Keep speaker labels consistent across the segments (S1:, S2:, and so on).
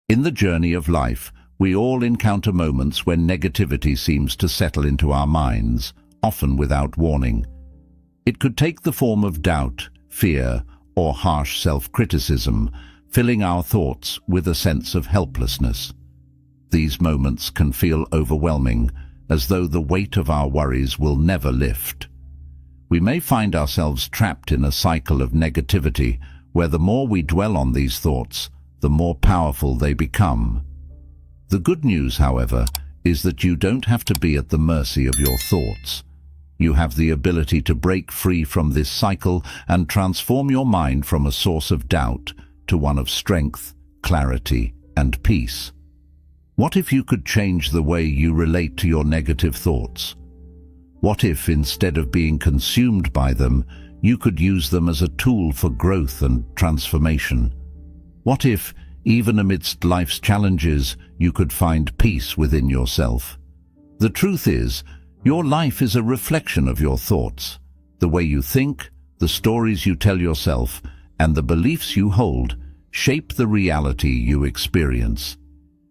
S1: In the journey of life, we all encounter moments when negativity seems to settle into our minds, often without warning. It could take the form of doubt, fear, or harsh self-criticism, filling our thoughts with a sense of helplessness. These moments can feel overwhelming, as though the weight of our worries will never lift. We may find ourselves trapped in a cycle of negativity, where the more we dwell on these thoughts, the more powerful they become. The good news, however, is that you don't have to be at the mercy of your thoughts. You have the ability to break free from this cycle and transform your mind from a source of doubt to one of strength, clarity, and peace. What if you could change the way you relate to your negative thoughts? What if, instead of being consumed by them, you could use them as a tool for growth and transformation? What if, even amidst life's challenges, you could find peace within yourself? The truth is, your life is a reflection of your thoughts. The way you think, the stories you tell yourself, and the beliefs you hold shape the reality you experience.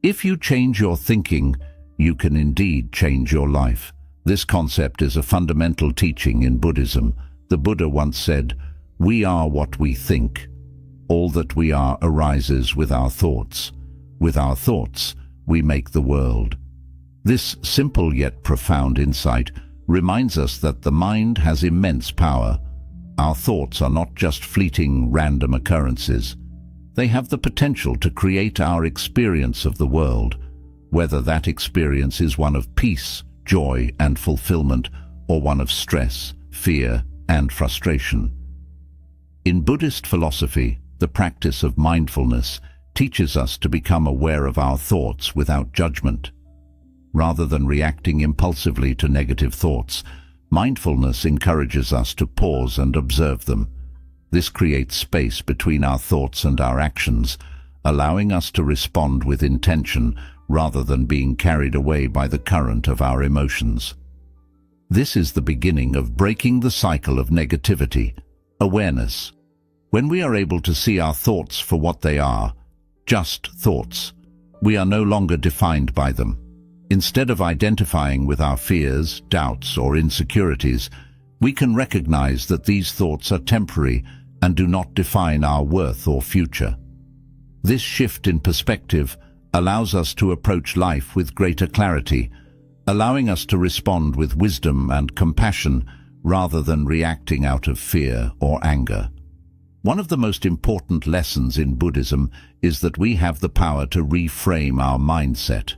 S1: If you change your thinking, you can indeed change your life. This concept is a fundamental teaching in Buddhism. The Buddha once said, "We are what we think. All that we are arises with our thoughts. With our thoughts, we make the world." This simple yet profound insight reminds us that the mind has immense power. Our thoughts are not just fleeting, random occurrences. They have the potential to create our experience of the world, whether that experience is one of peace, joy, and fulfillment, or one of stress, fear, and frustration. In Buddhist philosophy, the practice of mindfulness teaches us to become aware of our thoughts without judgment. Rather than reacting impulsively to negative thoughts, mindfulness encourages us to pause and observe them. This creates space between our thoughts and our actions, allowing us to respond with intention rather than being carried away by the current of our emotions. This is the beginning of breaking the cycle of negativity, awareness. When we are able to see our thoughts for what they are, just thoughts, we are no longer defined by them. Instead of identifying with our fears, doubts, or insecurities, we can recognize that these thoughts are temporary and do not define our worth or future. This shift in perspective allows us to approach life with greater clarity, allowing us to respond with wisdom and compassion rather than reacting out of fear or anger. One of the most important lessons in Buddhism is that we have the power to reframe our mindset.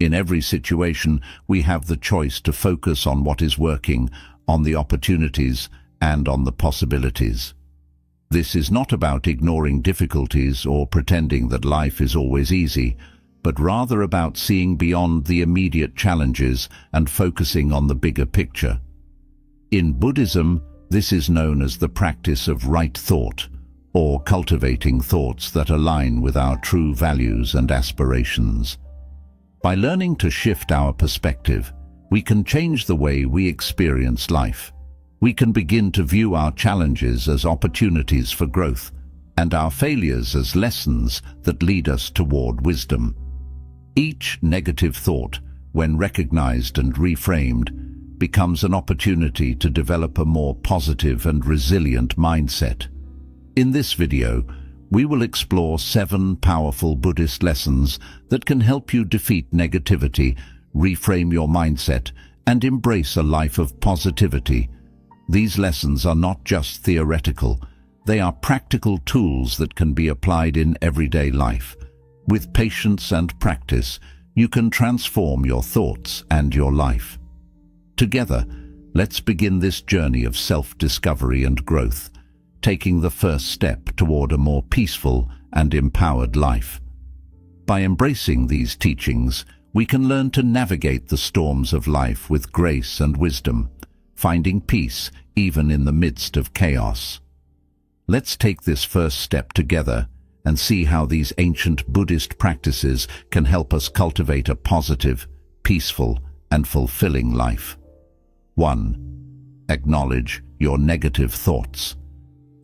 S1: In every situation, we have the choice to focus on what is working, on the opportunities, and on the possibilities. This is not about ignoring difficulties or pretending that life is always easy, but rather about seeing beyond the immediate challenges and focusing on the bigger picture. In Buddhism, this is known as the practice of right thought, or cultivating thoughts that align with our true values and aspirations. By learning to shift our perspective, we can change the way we experience life. We can begin to view our challenges as opportunities for growth and our failures as lessons that lead us toward wisdom. Each negative thought, when recognized and reframed, becomes an opportunity to develop a more positive and resilient mindset. In this video, we will explore 7 powerful Buddhist lessons that can help you defeat negativity, reframe your mindset, and embrace a life of positivity. These lessons are not just theoretical, they are practical tools that can be applied in everyday life. With patience and practice, you can transform your thoughts and your life. Together, let's begin this journey of self-discovery and growth, taking the first step toward a more peaceful and empowered life. By embracing these teachings, we can learn to navigate the storms of life with grace and wisdom, finding peace even in the midst of chaos. Let's take this first step together and see how these ancient Buddhist practices can help us cultivate a positive, peaceful, and fulfilling life. 1. Acknowledge your negative thoughts.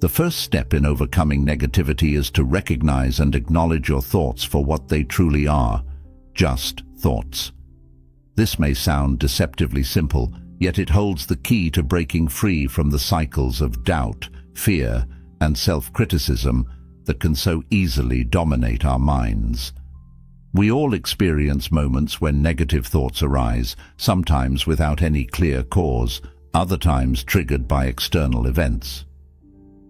S1: The first step in overcoming negativity is to recognize and acknowledge your thoughts for what they truly are, just thoughts. This may sound deceptively simple, yet it holds the key to breaking free from the cycles of doubt, fear, and self-criticism that can so easily dominate our minds. We all experience moments when negative thoughts arise, sometimes without any clear cause, other times triggered by external events.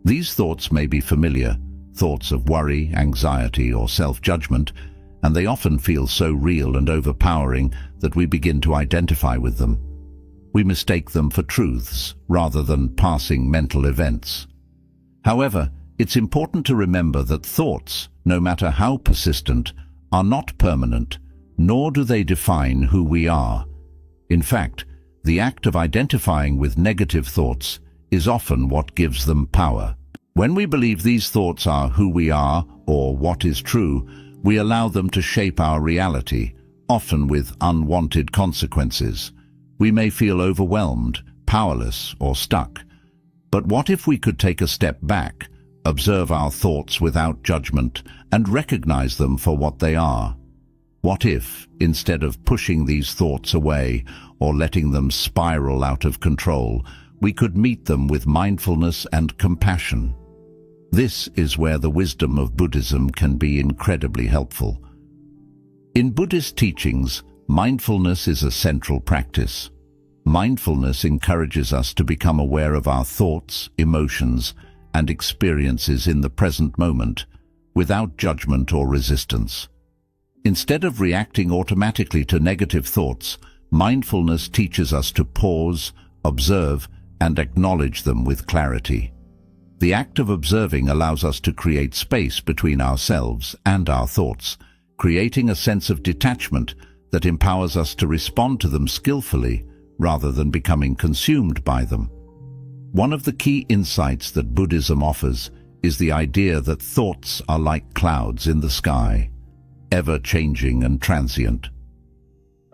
S1: These thoughts may be familiar, thoughts of worry, anxiety, or self-judgment, and they often feel so real and overpowering that we begin to identify with them. We mistake them for truths rather than passing mental events. However, it's important to remember that thoughts, no matter how persistent, are not permanent, nor do they define who we are. In fact, the act of identifying with negative thoughts is often what gives them power. When we believe these thoughts are who we are or what is true, we allow them to shape our reality, often with unwanted consequences. We may feel overwhelmed, powerless, or stuck. But what if we could take a step back, observe our thoughts without judgment, and recognize them for what they are? What if, instead of pushing these thoughts away or letting them spiral out of control, we could meet them with mindfulness and compassion? This is where the wisdom of Buddhism can be incredibly helpful. In Buddhist teachings, mindfulness is a central practice. Mindfulness encourages us to become aware of our thoughts, emotions, and experiences in the present moment, without judgment or resistance. Instead of reacting automatically to negative thoughts, mindfulness teaches us to pause, observe, and acknowledge them with clarity. The act of observing allows us to create space between ourselves and our thoughts, creating a sense of detachment that empowers us to respond to them skillfully rather than becoming consumed by them. One of the key insights that Buddhism offers is the idea that thoughts are like clouds in the sky, ever-changing and transient.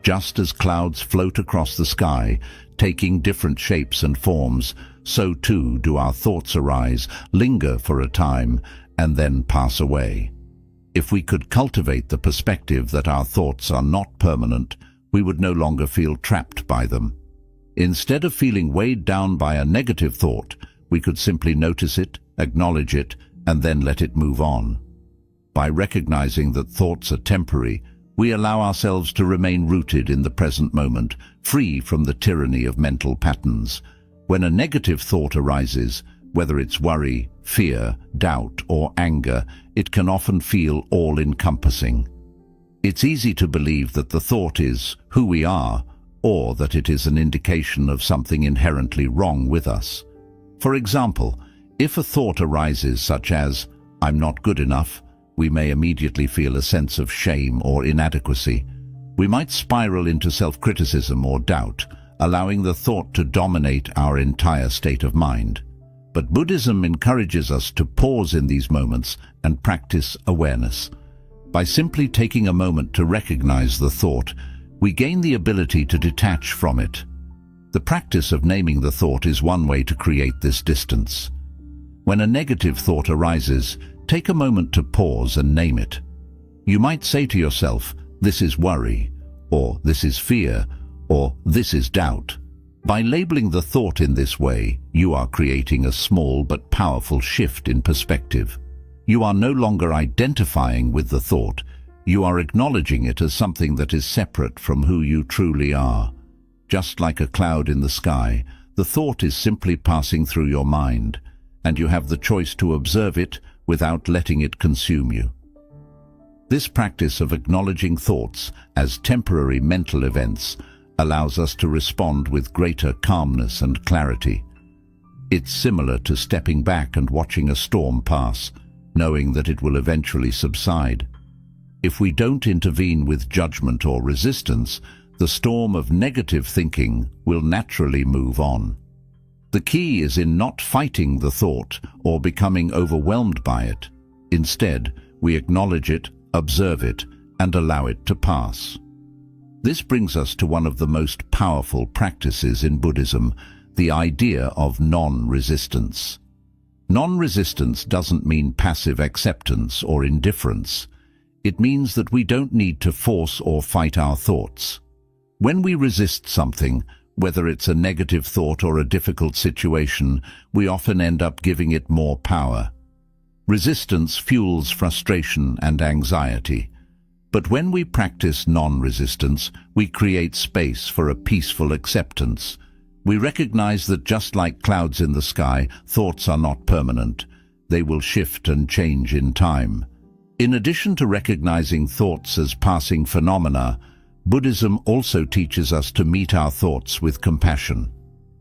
S1: Just as clouds float across the sky, taking different shapes and forms, so too do our thoughts arise, linger for a time, and then pass away. If we could cultivate the perspective that our thoughts are not permanent, we would no longer feel trapped by them. Instead of feeling weighed down by a negative thought, we could simply notice it, acknowledge it, and then let it move on. By recognizing that thoughts are temporary, we allow ourselves to remain rooted in the present moment, free from the tyranny of mental patterns. When a negative thought arises, whether it's worry, fear, doubt, or anger, it can often feel all-encompassing. It's easy to believe that the thought is who we are, or that it is an indication of something inherently wrong with us. For example, if a thought arises such as, "I'm not good enough," we may immediately feel a sense of shame or inadequacy. We might spiral into self-criticism or doubt, allowing the thought to dominate our entire state of mind. But Buddhism encourages us to pause in these moments and practice awareness. By simply taking a moment to recognize the thought, we gain the ability to detach from it. The practice of naming the thought is one way to create this distance. When a negative thought arises, take a moment to pause and name it. You might say to yourself, "This is worry," or "This is fear," or "This is doubt." By labeling the thought in this way, you are creating a small but powerful shift in perspective. You are no longer identifying with the thought, you are acknowledging it as something that is separate from who you truly are. Just like a cloud in the sky, the thought is simply passing through your mind, and you have the choice to observe it without letting it consume you. This practice of acknowledging thoughts as temporary mental events allows us to respond with greater calmness and clarity. It's similar to stepping back and watching a storm pass, knowing that it will eventually subside. If we don't intervene with judgment or resistance, the storm of negative thinking will naturally move on. The key is in not fighting the thought or becoming overwhelmed by it. Instead, we acknowledge it, observe it, and allow it to pass. This brings us to one of the most powerful practices in Buddhism, the idea of non-resistance. Non-resistance doesn't mean passive acceptance or indifference. It means that we don't need to force or fight our thoughts. When we resist something, whether it's a negative thought or a difficult situation, we often end up giving it more power. Resistance fuels frustration and anxiety. But when we practice non-resistance, we create space for a peaceful acceptance. We recognize that just like clouds in the sky, thoughts are not permanent. They will shift and change in time. In addition to recognizing thoughts as passing phenomena, Buddhism also teaches us to meet our thoughts with compassion.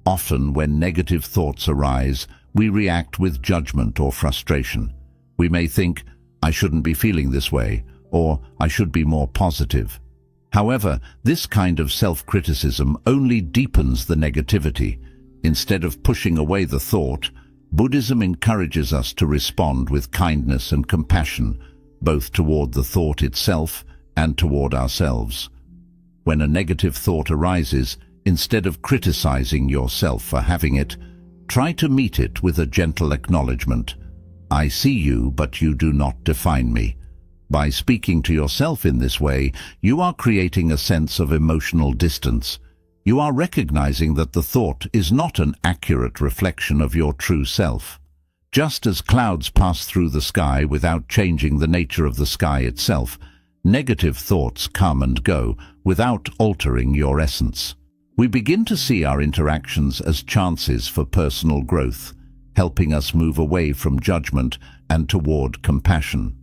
S1: Often, when negative thoughts arise, we react with judgment or frustration. We may think, "I shouldn't be feeling this way," or "I should be more positive." However, this kind of self-criticism only deepens the negativity. Instead of pushing away the thought, Buddhism encourages us to respond with kindness and compassion, both toward the thought itself and toward ourselves. When a negative thought arises, instead of criticizing yourself for having it, try to meet it with a gentle acknowledgement. "I see you, but you do not define me." By speaking to yourself in this way, you are creating a sense of emotional distance. You are recognizing that the thought is not an accurate reflection of your true self. Just as clouds pass through the sky without changing the nature of the sky itself, negative thoughts come and go without altering your essence. We begin to see our interactions as chances for personal growth, helping us move away from judgment and toward compassion.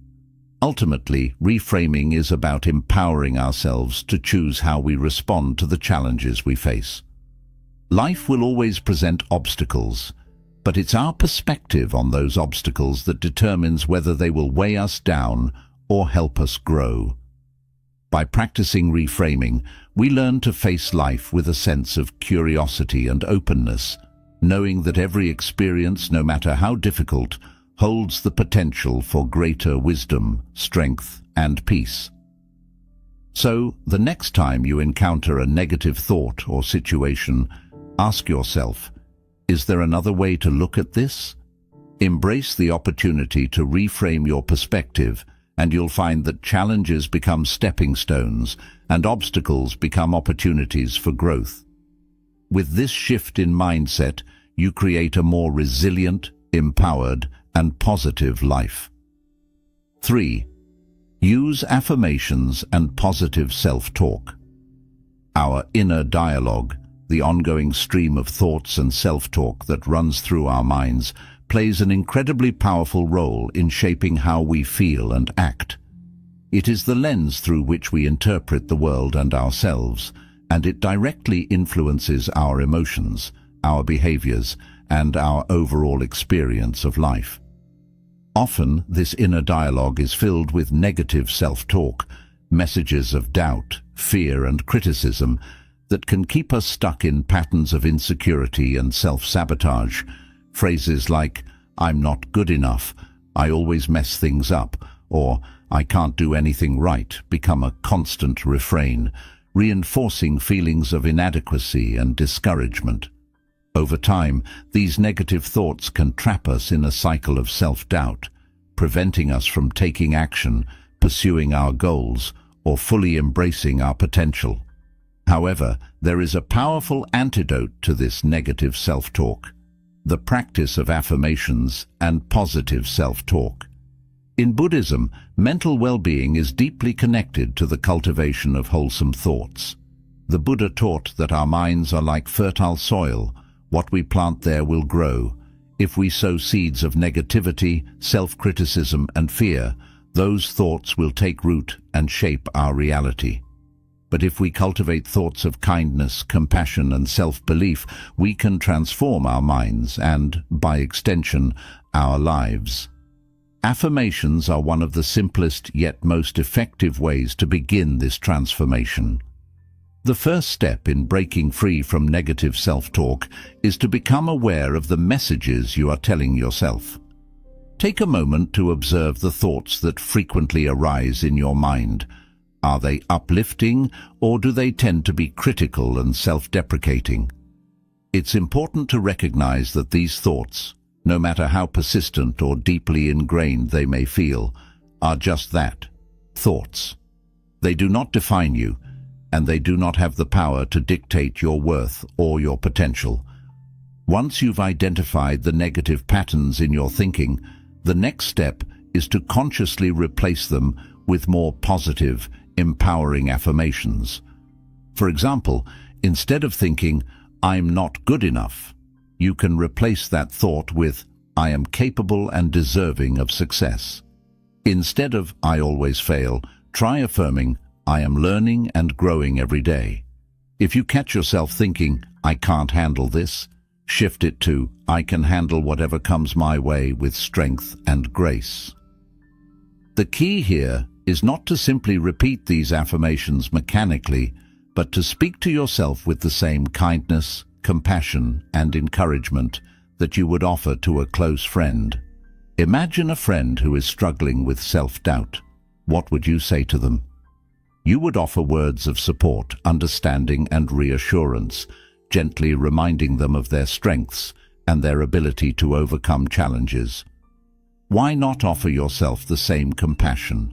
S1: Ultimately, reframing is about empowering ourselves to choose how we respond to the challenges we face. Life will always present obstacles, but it's our perspective on those obstacles that determines whether they will weigh us down or help us grow. By practicing reframing, we learn to face life with a sense of curiosity and openness, knowing that every experience, no matter how difficult, holds the potential for greater wisdom, strength, and peace. So, the next time you encounter a negative thought or situation, ask yourself, is there another way to look at this? Embrace the opportunity to reframe your perspective, and you'll find that challenges become stepping stones and obstacles become opportunities for growth. With this shift in mindset, you create a more resilient, empowered, and positive life. 3. Use affirmations and positive self-talk. Our inner dialogue, the ongoing stream of thoughts and self-talk that runs through our minds, plays an incredibly powerful role in shaping how we feel and act. It is the lens through which we interpret the world and ourselves, and it directly influences our emotions, our behaviors, and our overall experience of life. Often, this inner dialogue is filled with negative self-talk, messages of doubt, fear, and criticism that can keep us stuck in patterns of insecurity and self-sabotage. Phrases like, "I'm not good enough," "I always mess things up," or "I can't do anything right," become a constant refrain, reinforcing feelings of inadequacy and discouragement. Over time, these negative thoughts can trap us in a cycle of self-doubt, preventing us from taking action, pursuing our goals, or fully embracing our potential. However, there is a powerful antidote to this negative self-talk: the practice of affirmations and positive self-talk. In Buddhism, mental well-being is deeply connected to the cultivation of wholesome thoughts. The Buddha taught that our minds are like fertile soil. What we plant there will grow. If we sow seeds of negativity, self-criticism, and fear, those thoughts will take root and shape our reality. But if we cultivate thoughts of kindness, compassion, and self-belief, we can transform our minds and, by extension, our lives. Affirmations are one of the simplest yet most effective ways to begin this transformation. The first step in breaking free from negative self-talk is to become aware of the messages you are telling yourself. Take a moment to observe the thoughts that frequently arise in your mind. Are they uplifting, or do they tend to be critical and self-deprecating? It's important to recognize that these thoughts, no matter how persistent or deeply ingrained they may feel, are just that, thoughts. They do not define you, and they do not have the power to dictate your worth or your potential. Once you've identified the negative patterns in your thinking, the next step is to consciously replace them with more positive, empowering affirmations. For example, instead of thinking, "I'm not good enough," you can replace that thought with, "I am capable and deserving of success." Instead of "I always fail," try affirming, "I am learning and growing every day." If you catch yourself thinking, "I can't handle this," shift it to, "I can handle whatever comes my way with strength and grace." The key here is not to simply repeat these affirmations mechanically, but to speak to yourself with the same kindness, compassion, and encouragement that you would offer to a close friend. Imagine a friend who is struggling with self-doubt. What would you say to them? You would offer words of support, understanding, and reassurance, gently reminding them of their strengths and their ability to overcome challenges. Why not offer yourself the same compassion?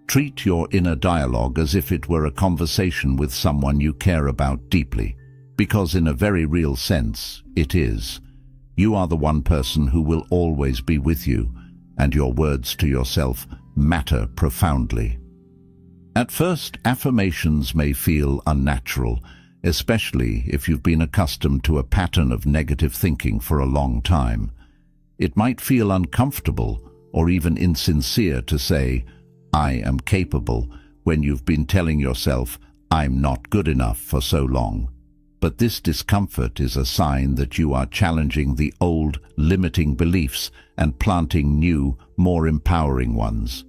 S1: Treat your inner dialogue as if it were a conversation with someone you care about deeply, because in a very real sense, it is. You are the one person who will always be with you, and your words to yourself matter profoundly. At first, affirmations may feel unnatural, especially if you've been accustomed to a pattern of negative thinking for a long time. It might feel uncomfortable or even insincere to say, "I am capable," when you've been telling yourself, "I'm not good enough," for so long. But this discomfort is a sign that you are challenging the old, limiting beliefs and planting new, more empowering ones.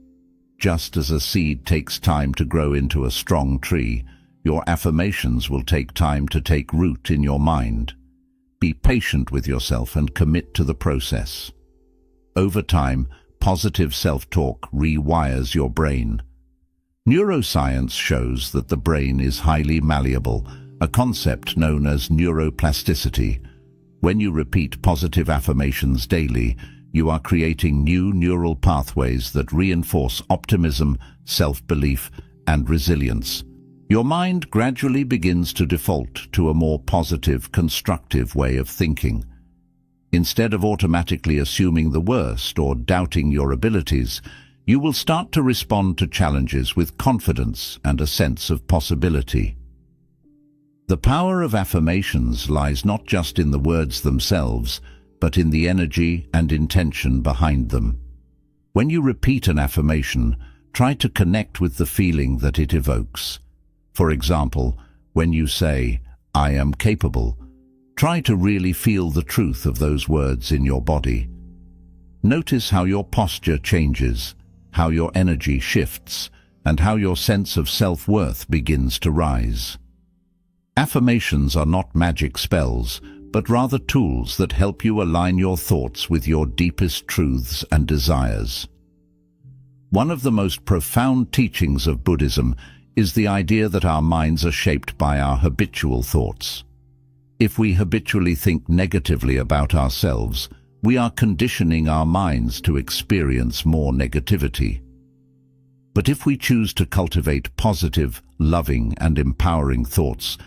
S1: Just as a seed takes time to grow into a strong tree, your affirmations will take time to take root in your mind. Be patient with yourself and commit to the process. Over time, positive self-talk rewires your brain. Neuroscience shows that the brain is highly malleable, a concept known as neuroplasticity. When you repeat positive affirmations daily, you are creating new neural pathways that reinforce optimism, self-belief, and resilience. Your mind gradually begins to default to a more positive, constructive way of thinking. Instead of automatically assuming the worst or doubting your abilities, you will start to respond to challenges with confidence and a sense of possibility. The power of affirmations lies not just in the words themselves, but in the energy and intention behind them. When you repeat an affirmation, try to connect with the feeling that it evokes. For example, when you say, "I am capable," try to really feel the truth of those words in your body. Notice how your posture changes, how your energy shifts, and how your sense of self-worth begins to rise. Affirmations are not magic spells, but rather tools that help you align your thoughts with your deepest truths and desires. One of the most profound teachings of Buddhism is the idea that our minds are shaped by our habitual thoughts. If we habitually think negatively about ourselves, we are conditioning our minds to experience more negativity. But if we choose to cultivate positive, loving, and empowering thoughts,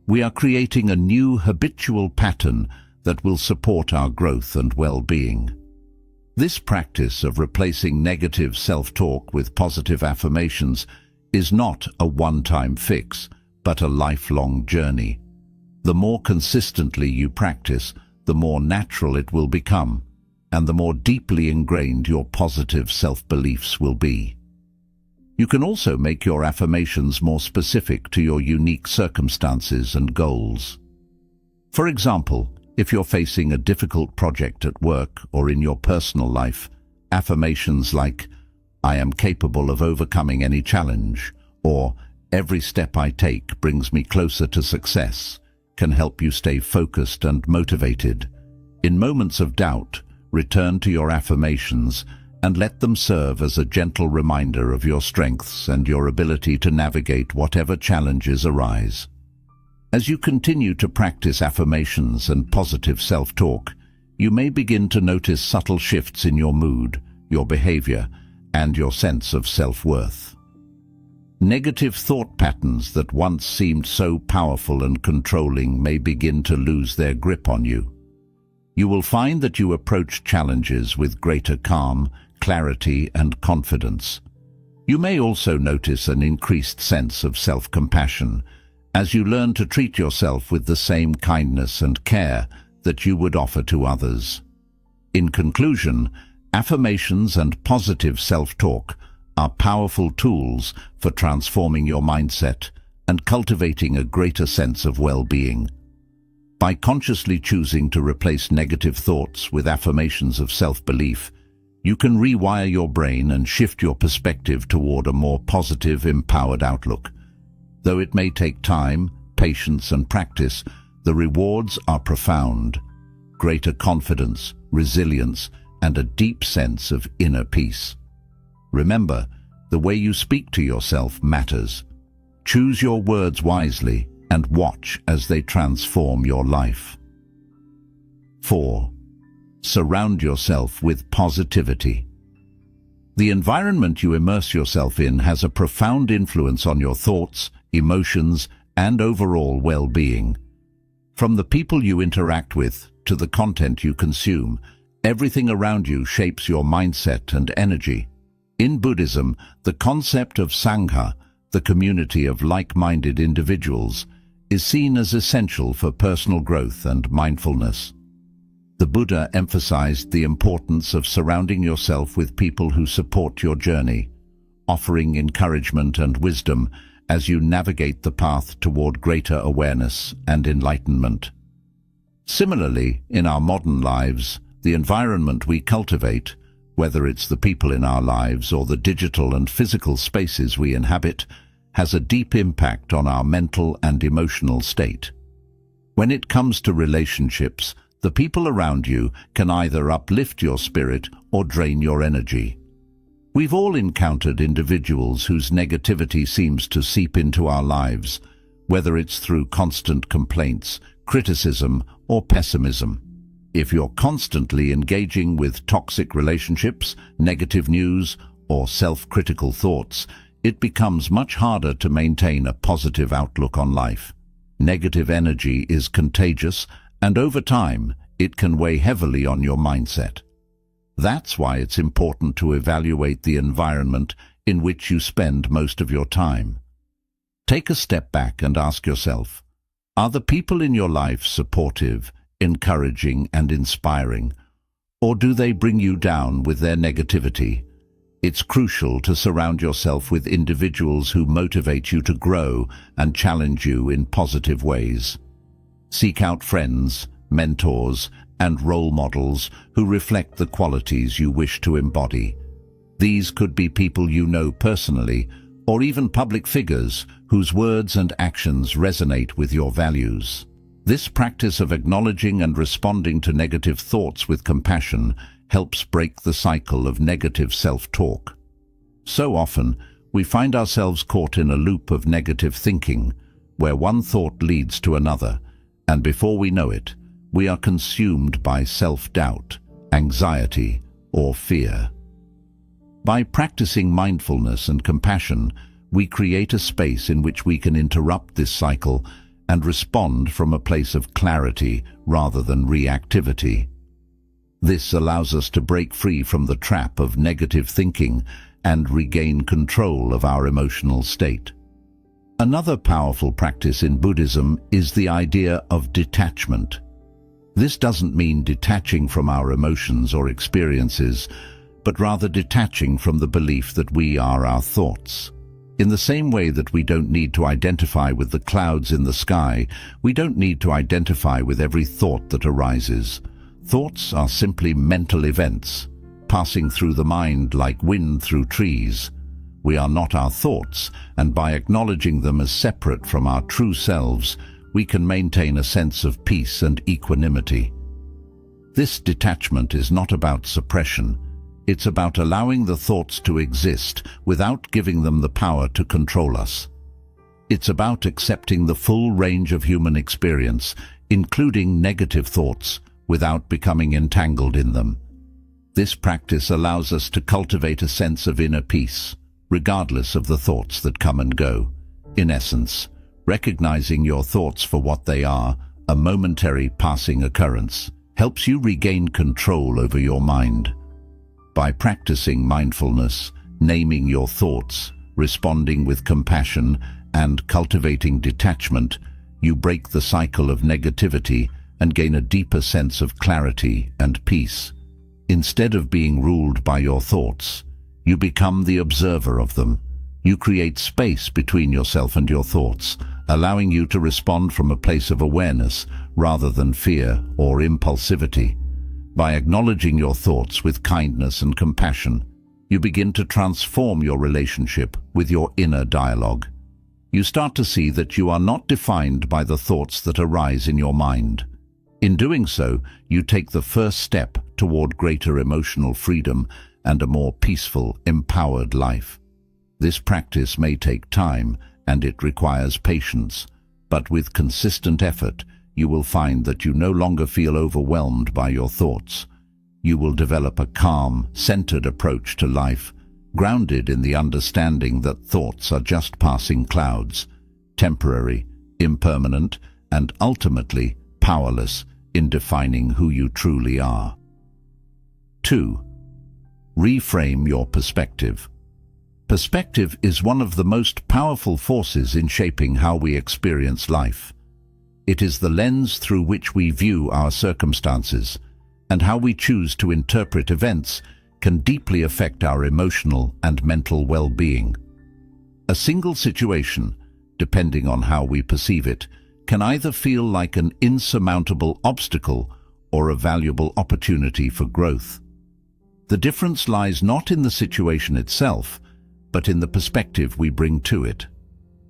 S1: we are creating a new habitual pattern that will support our growth and well-being. This practice of replacing negative self-talk with positive affirmations is not a one-time fix, but a lifelong journey. The more consistently you practice, the more natural it will become, and the more deeply ingrained your positive self-beliefs will be. You can also make your affirmations more specific to your unique circumstances and goals. For example, if you're facing a difficult project at work or in your personal life, affirmations like, "I am capable of overcoming any challenge," or "Every step I take brings me closer to success," can help you stay focused and motivated. In moments of doubt, return to your affirmations and let them serve as a gentle reminder of your strengths and your ability to navigate whatever challenges arise. As you continue to practice affirmations and positive self-talk, you may begin to notice subtle shifts in your mood, your behavior, and your sense of self-worth. Negative thought patterns that once seemed so powerful and controlling may begin to lose their grip on you. You will find that you approach challenges with greater calm, clarity, and confidence. You may also notice an increased sense of self-compassion as you learn to treat yourself with the same kindness and care that you would offer to others. In conclusion, affirmations and positive self-talk are powerful tools for transforming your mindset and cultivating a greater sense of well-being. By consciously choosing to replace negative thoughts with affirmations of self-belief, you can rewire your brain and shift your perspective toward a more positive, empowered outlook. Though it may take time, patience, and practice, the rewards are profound. Greater confidence, resilience, and a deep sense of inner peace. Remember, the way you speak to yourself matters. Choose your words wisely and watch as they transform your life. 4. Surround yourself with positivity. The environment you immerse yourself in has a profound influence on your thoughts, emotions, and overall well-being. From the people you interact with to the content you consume, everything around you shapes your mindset and energy. In Buddhism, the concept of Sangha, the community of like-minded individuals, is seen as essential for personal growth and mindfulness. The Buddha emphasized the importance of surrounding yourself with people who support your journey, offering encouragement and wisdom as you navigate the path toward greater awareness and enlightenment. Similarly, in our modern lives, the environment we cultivate, whether it's the people in our lives or the digital and physical spaces we inhabit, has a deep impact on our mental and emotional state. When it comes to relationships, the people around you can either uplift your spirit or drain your energy. We've all encountered individuals whose negativity seems to seep into our lives, whether it's through constant complaints, criticism, or pessimism. If you're constantly engaging with toxic relationships, negative news, or self-critical thoughts, it becomes much harder to maintain a positive outlook on life. Negative energy is contagious, and over time, it can weigh heavily on your mindset. That's why it's important to evaluate the environment in which you spend most of your time. Take a step back and ask yourself, are the people in your life supportive, encouraging, and inspiring, or do they bring you down with their negativity? It's crucial to surround yourself with individuals who motivate you to grow and challenge you in positive ways. Seek out friends, mentors, and role models who reflect the qualities you wish to embody. These could be people you know personally, or even public figures whose words and actions resonate with your values. This practice of acknowledging and responding to negative thoughts with compassion helps break the cycle of negative self-talk. So often, we find ourselves caught in a loop of negative thinking, where one thought leads to another, and before we know it, we are consumed by self-doubt, anxiety, or fear. By practicing mindfulness and compassion, we create a space in which we can interrupt this cycle and respond from a place of clarity rather than reactivity. This allows us to break free from the trap of negative thinking and regain control of our emotional state. Another powerful practice in Buddhism is the idea of detachment. This doesn't mean detaching from our emotions or experiences, but rather detaching from the belief that we are our thoughts. In the same way that we don't need to identify with the clouds in the sky, we don't need to identify with every thought that arises. Thoughts are simply mental events, passing through the mind like wind through trees. We are not our thoughts, and by acknowledging them as separate from our true selves, we can maintain a sense of peace and equanimity. This detachment is not about suppression. It's about allowing the thoughts to exist without giving them the power to control us. It's about accepting the full range of human experience, including negative thoughts, without becoming entangled in them. This practice allows us to cultivate a sense of inner peace, regardless of the thoughts that come and go. In essence, recognizing your thoughts for what they are, a momentary passing occurrence, helps you regain control over your mind. By practicing mindfulness, naming your thoughts, responding with compassion, and cultivating detachment, you break the cycle of negativity and gain a deeper sense of clarity and peace. Instead of being ruled by your thoughts, you become the observer of them. You create space between yourself and your thoughts, allowing you to respond from a place of awareness rather than fear or impulsivity. By acknowledging your thoughts with kindness and compassion, you begin to transform your relationship with your inner dialogue. You start to see that you are not defined by the thoughts that arise in your mind. In doing so, you take the first step toward greater emotional freedom and a more peaceful, empowered life. This practice may take time and it requires patience, but with consistent effort, you will find that you no longer feel overwhelmed by your thoughts. You will develop a calm, centered approach to life, grounded in the understanding that thoughts are just passing clouds, temporary, impermanent, and ultimately powerless in defining who you truly are. 2. Reframe your perspective. Perspective is one of the most powerful forces in shaping how we experience life. It is the lens through which we view our circumstances, and how we choose to interpret events can deeply affect our emotional and mental well-being. A single situation, depending on how we perceive it, can either feel like an insurmountable obstacle or a valuable opportunity for growth. The difference lies not in the situation itself, but in the perspective we bring to it.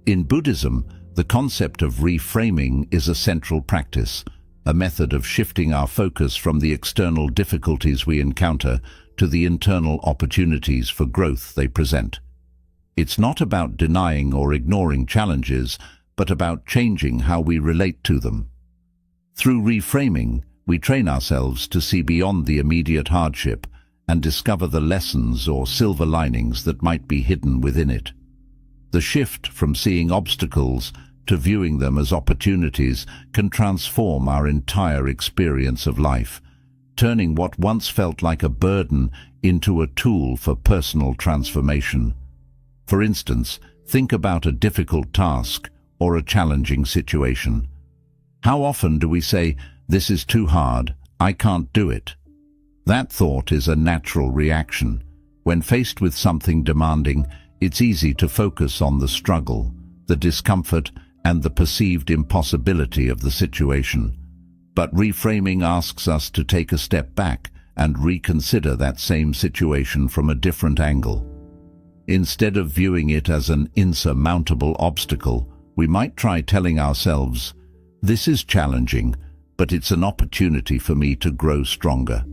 S1: In Buddhism, the concept of reframing is a central practice, a method of shifting our focus from the external difficulties we encounter to the internal opportunities for growth they present. It's not about denying or ignoring challenges, but about changing how we relate to them. Through reframing, we train ourselves to see beyond the immediate hardship and discover the lessons or silver linings that might be hidden within it. The shift from seeing obstacles to viewing them as opportunities can transform our entire experience of life, turning what once felt like a burden into a tool for personal transformation. For instance, think about a difficult task or a challenging situation. How often do we say, "This is too hard, I can't do it"? That thought is a natural reaction. When faced with something demanding, it's easy to focus on the struggle, the discomfort, and the perceived impossibility of the situation. But reframing asks us to take a step back and reconsider that same situation from a different angle. Instead of viewing it as an insurmountable obstacle, we might try telling ourselves, "This is challenging, but it's an opportunity for me to grow stronger."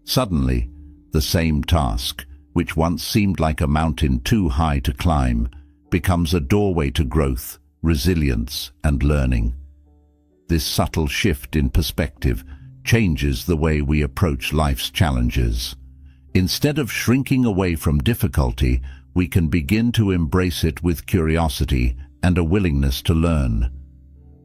S1: Suddenly, the same task, which once seemed like a mountain too high to climb, becomes a doorway to growth, resilience, and learning. This subtle shift in perspective changes the way we approach life's challenges. Instead of shrinking away from difficulty, we can begin to embrace it with curiosity and a willingness to learn.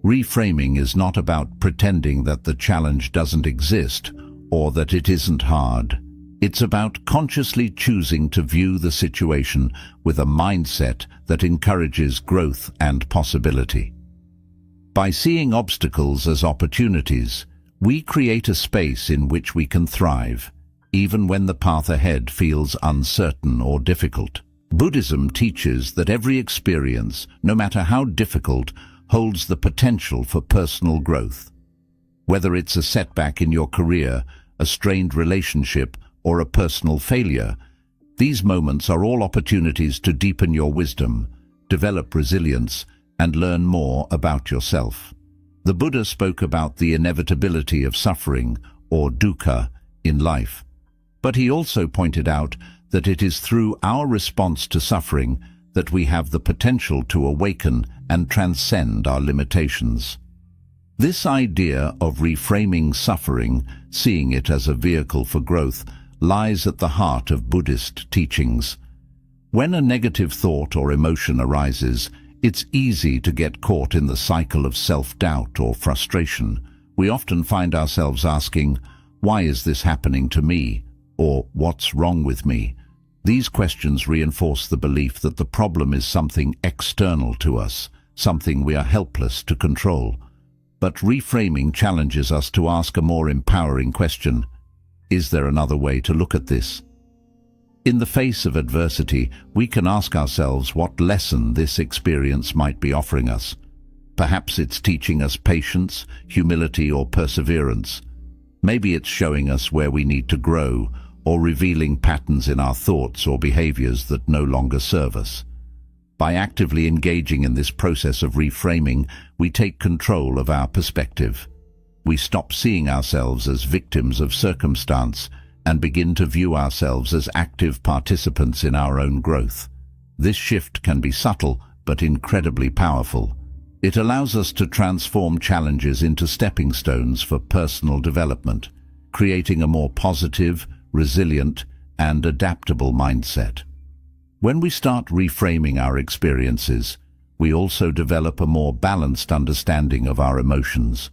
S1: Reframing is not about pretending that the challenge doesn't exist or that it isn't hard. It's about consciously choosing to view the situation with a mindset that encourages growth and possibility. By seeing obstacles as opportunities, we create a space in which we can thrive, even when the path ahead feels uncertain or difficult. Buddhism teaches that every experience, no matter how difficult, holds the potential for personal growth. Whether it's a setback in your career, a strained relationship, or a personal failure, these moments are all opportunities to deepen your wisdom, develop resilience, and learn more about yourself. The Buddha spoke about the inevitability of suffering, or dukkha, in life. But he also pointed out that it is through our response to suffering that we have the potential to awaken and transcend our limitations. This idea of reframing suffering, seeing it as a vehicle for growth, lies at the heart of Buddhist teachings. When a negative thought or emotion arises, it's easy to get caught in the cycle of self-doubt or frustration. We often find ourselves asking, "Why is this happening to me?" or "What's wrong with me?" These questions reinforce the belief that the problem is something external to us, something we are helpless to control. But reframing challenges us to ask a more empowering question. Is there another way to look at this? In the face of adversity, we can ask ourselves what lesson this experience might be offering us. Perhaps it's teaching us patience, humility, or perseverance. Maybe it's showing us where we need to grow, or revealing patterns in our thoughts or behaviors that no longer serve us. By actively engaging in this process of reframing, we take control of our perspective. We stop seeing ourselves as victims of circumstance and begin to view ourselves as active participants in our own growth. This shift can be subtle but incredibly powerful. It allows us to transform challenges into stepping stones for personal development, creating a more positive, resilient, and adaptable mindset. When we start reframing our experiences, we also develop a more balanced understanding of our emotions.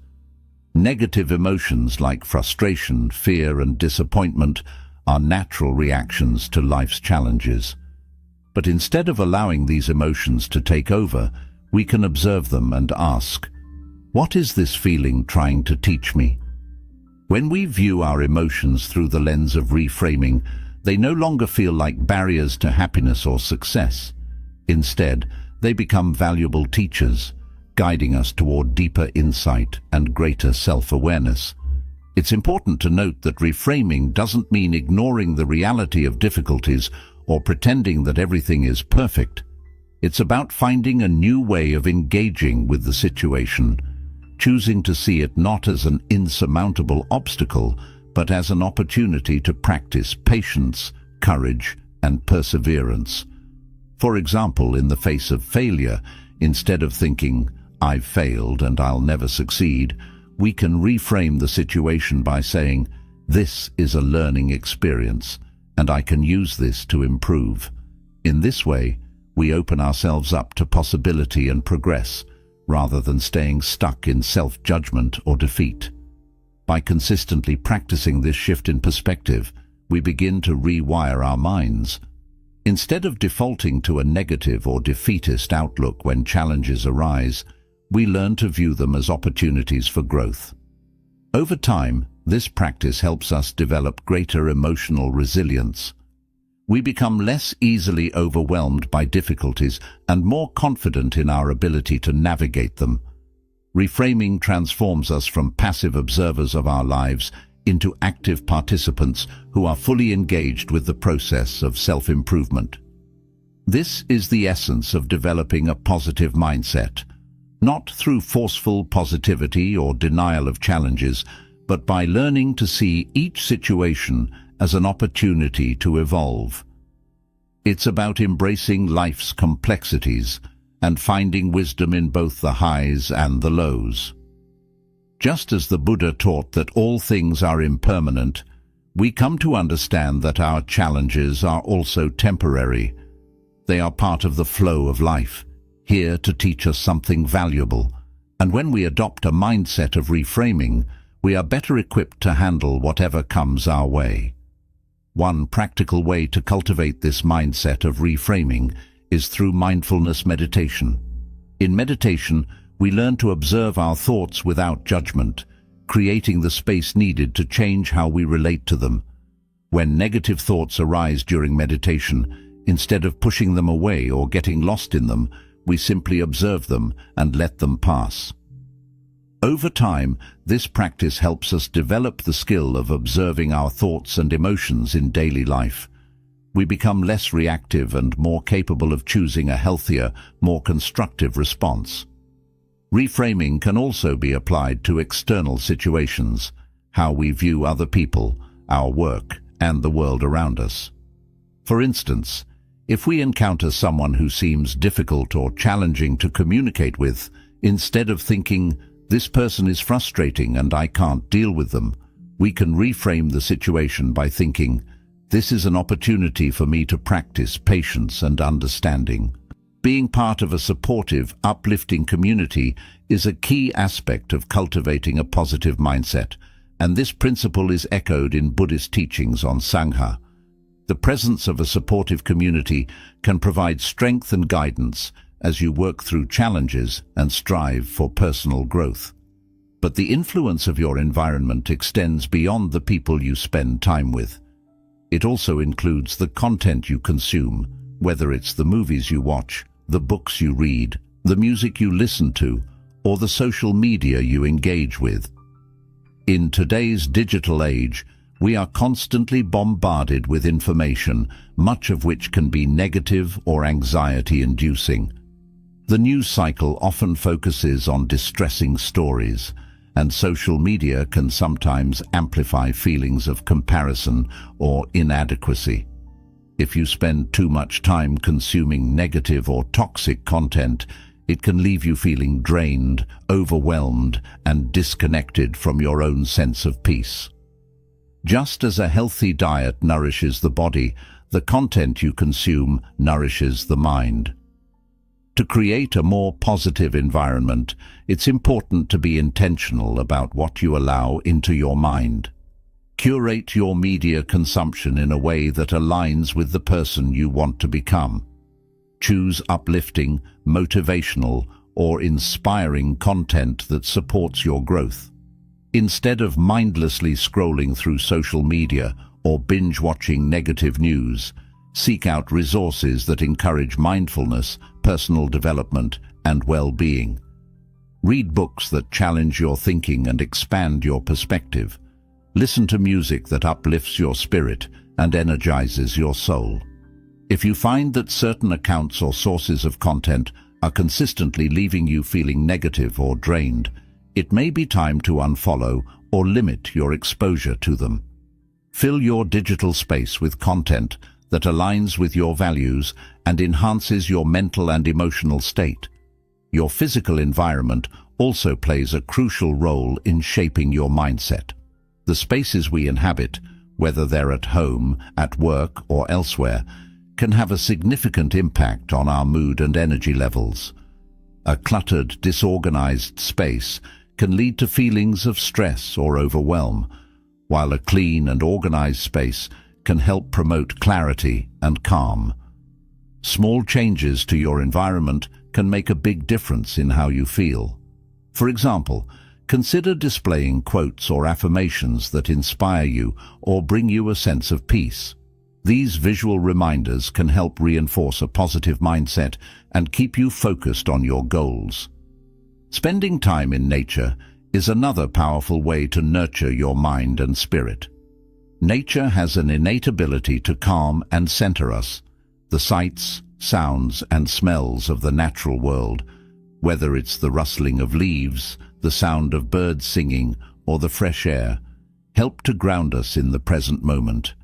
S1: Negative emotions like frustration, fear, and disappointment are natural reactions to life's challenges. But instead of allowing these emotions to take over, we can observe them and ask, "What is this feeling trying to teach me?" When we view our emotions through the lens of reframing, they no longer feel like barriers to happiness or success. Instead, they become valuable teachers, guiding us toward deeper insight and greater self-awareness. It's important to note that reframing doesn't mean ignoring the reality of difficulties or pretending that everything is perfect. It's about finding a new way of engaging with the situation, choosing to see it not as an insurmountable obstacle, but as an opportunity to practice patience, courage, and perseverance. For example, in the face of failure, instead of thinking, "I've failed and I'll never succeed," we can reframe the situation by saying, "This is a learning experience, and I can use this to improve." In this way, we open ourselves up to possibility and progress, rather than staying stuck in self-judgment or defeat. By consistently practicing this shift in perspective, we begin to rewire our minds. Instead of defaulting to a negative or defeatist outlook when challenges arise, we learn to view them as opportunities for growth. Over time, this practice helps us develop greater emotional resilience. We become less easily overwhelmed by difficulties and more confident in our ability to navigate them. Reframing transforms us from passive observers of our lives into active participants who are fully engaged with the process of self-improvement. This is the essence of developing a positive mindset, not through forceful positivity or denial of challenges, but by learning to see each situation as an opportunity to evolve. It's about embracing life's complexities and finding wisdom in both the highs and the lows. Just as the Buddha taught that all things are impermanent, we come to understand that our challenges are also temporary. They are part of the flow of life, here to teach us something valuable. And when we adopt a mindset of reframing, we are better equipped to handle whatever comes our way. One practical way to cultivate this mindset of reframing is through mindfulness meditation. In meditation, we learn to observe our thoughts without judgment, creating the space needed to change how we relate to them. When negative thoughts arise during meditation, instead of pushing them away or getting lost in them, we simply observe them and let them pass. Over time, this practice helps us develop the skill of observing our thoughts and emotions in daily life. We become less reactive and more capable of choosing a healthier, more constructive response. Reframing can also be applied to external situations, how we view other people, our work, and the world around us. For instance, if we encounter someone who seems difficult or challenging to communicate with, instead of thinking, "This person is frustrating and I can't deal with them," we can reframe the situation by thinking, "This is an opportunity for me to practice patience and understanding." Being part of a supportive, uplifting community is a key aspect of cultivating a positive mindset, and this principle is echoed in Buddhist teachings on Sangha. The presence of a supportive community can provide strength and guidance as you work through challenges and strive for personal growth. But the influence of your environment extends beyond the people you spend time with. It also includes the content you consume, whether it's the movies you watch, the books you read, the music you listen to, or the social media you engage with. In today's digital age, we are constantly bombarded with information, much of which can be negative or anxiety-inducing. The news cycle often focuses on distressing stories, and social media can sometimes amplify feelings of comparison or inadequacy. If you spend too much time consuming negative or toxic content, it can leave you feeling drained, overwhelmed, and disconnected from your own sense of peace. Just as a healthy diet nourishes the body, the content you consume nourishes the mind. To create a more positive environment, it's important to be intentional about what you allow into your mind. Curate your media consumption in a way that aligns with the person you want to become. Choose uplifting, motivational, or inspiring content that supports your growth. Instead of mindlessly scrolling through social media or binge-watching negative news, seek out resources that encourage mindfulness, personal development, and well-being. Read books that challenge your thinking and expand your perspective. Listen to music that uplifts your spirit and energizes your soul. If you find that certain accounts or sources of content are consistently leaving you feeling negative or drained, it may be time to unfollow or limit your exposure to them. Fill your digital space with content that aligns with your values and enhances your mental and emotional state. Your physical environment also plays a crucial role in shaping your mindset. The spaces we inhabit, whether they're at home, at work, or elsewhere, can have a significant impact on our mood and energy levels. A cluttered, disorganized space can lead to feelings of stress or overwhelm, while a clean and organized space can help promote clarity and calm. Small changes to your environment can make a big difference in how you feel. For example, consider displaying quotes or affirmations that inspire you or bring you a sense of peace. These visual reminders can help reinforce a positive mindset and keep you focused on your goals. Spending time in nature is another powerful way to nurture your mind and spirit. Nature has an innate ability to calm and center us. The sights, sounds, and smells of the natural world, whether it's the rustling of leaves, the sound of birds singing, or the fresh air, help to ground us in the present moment.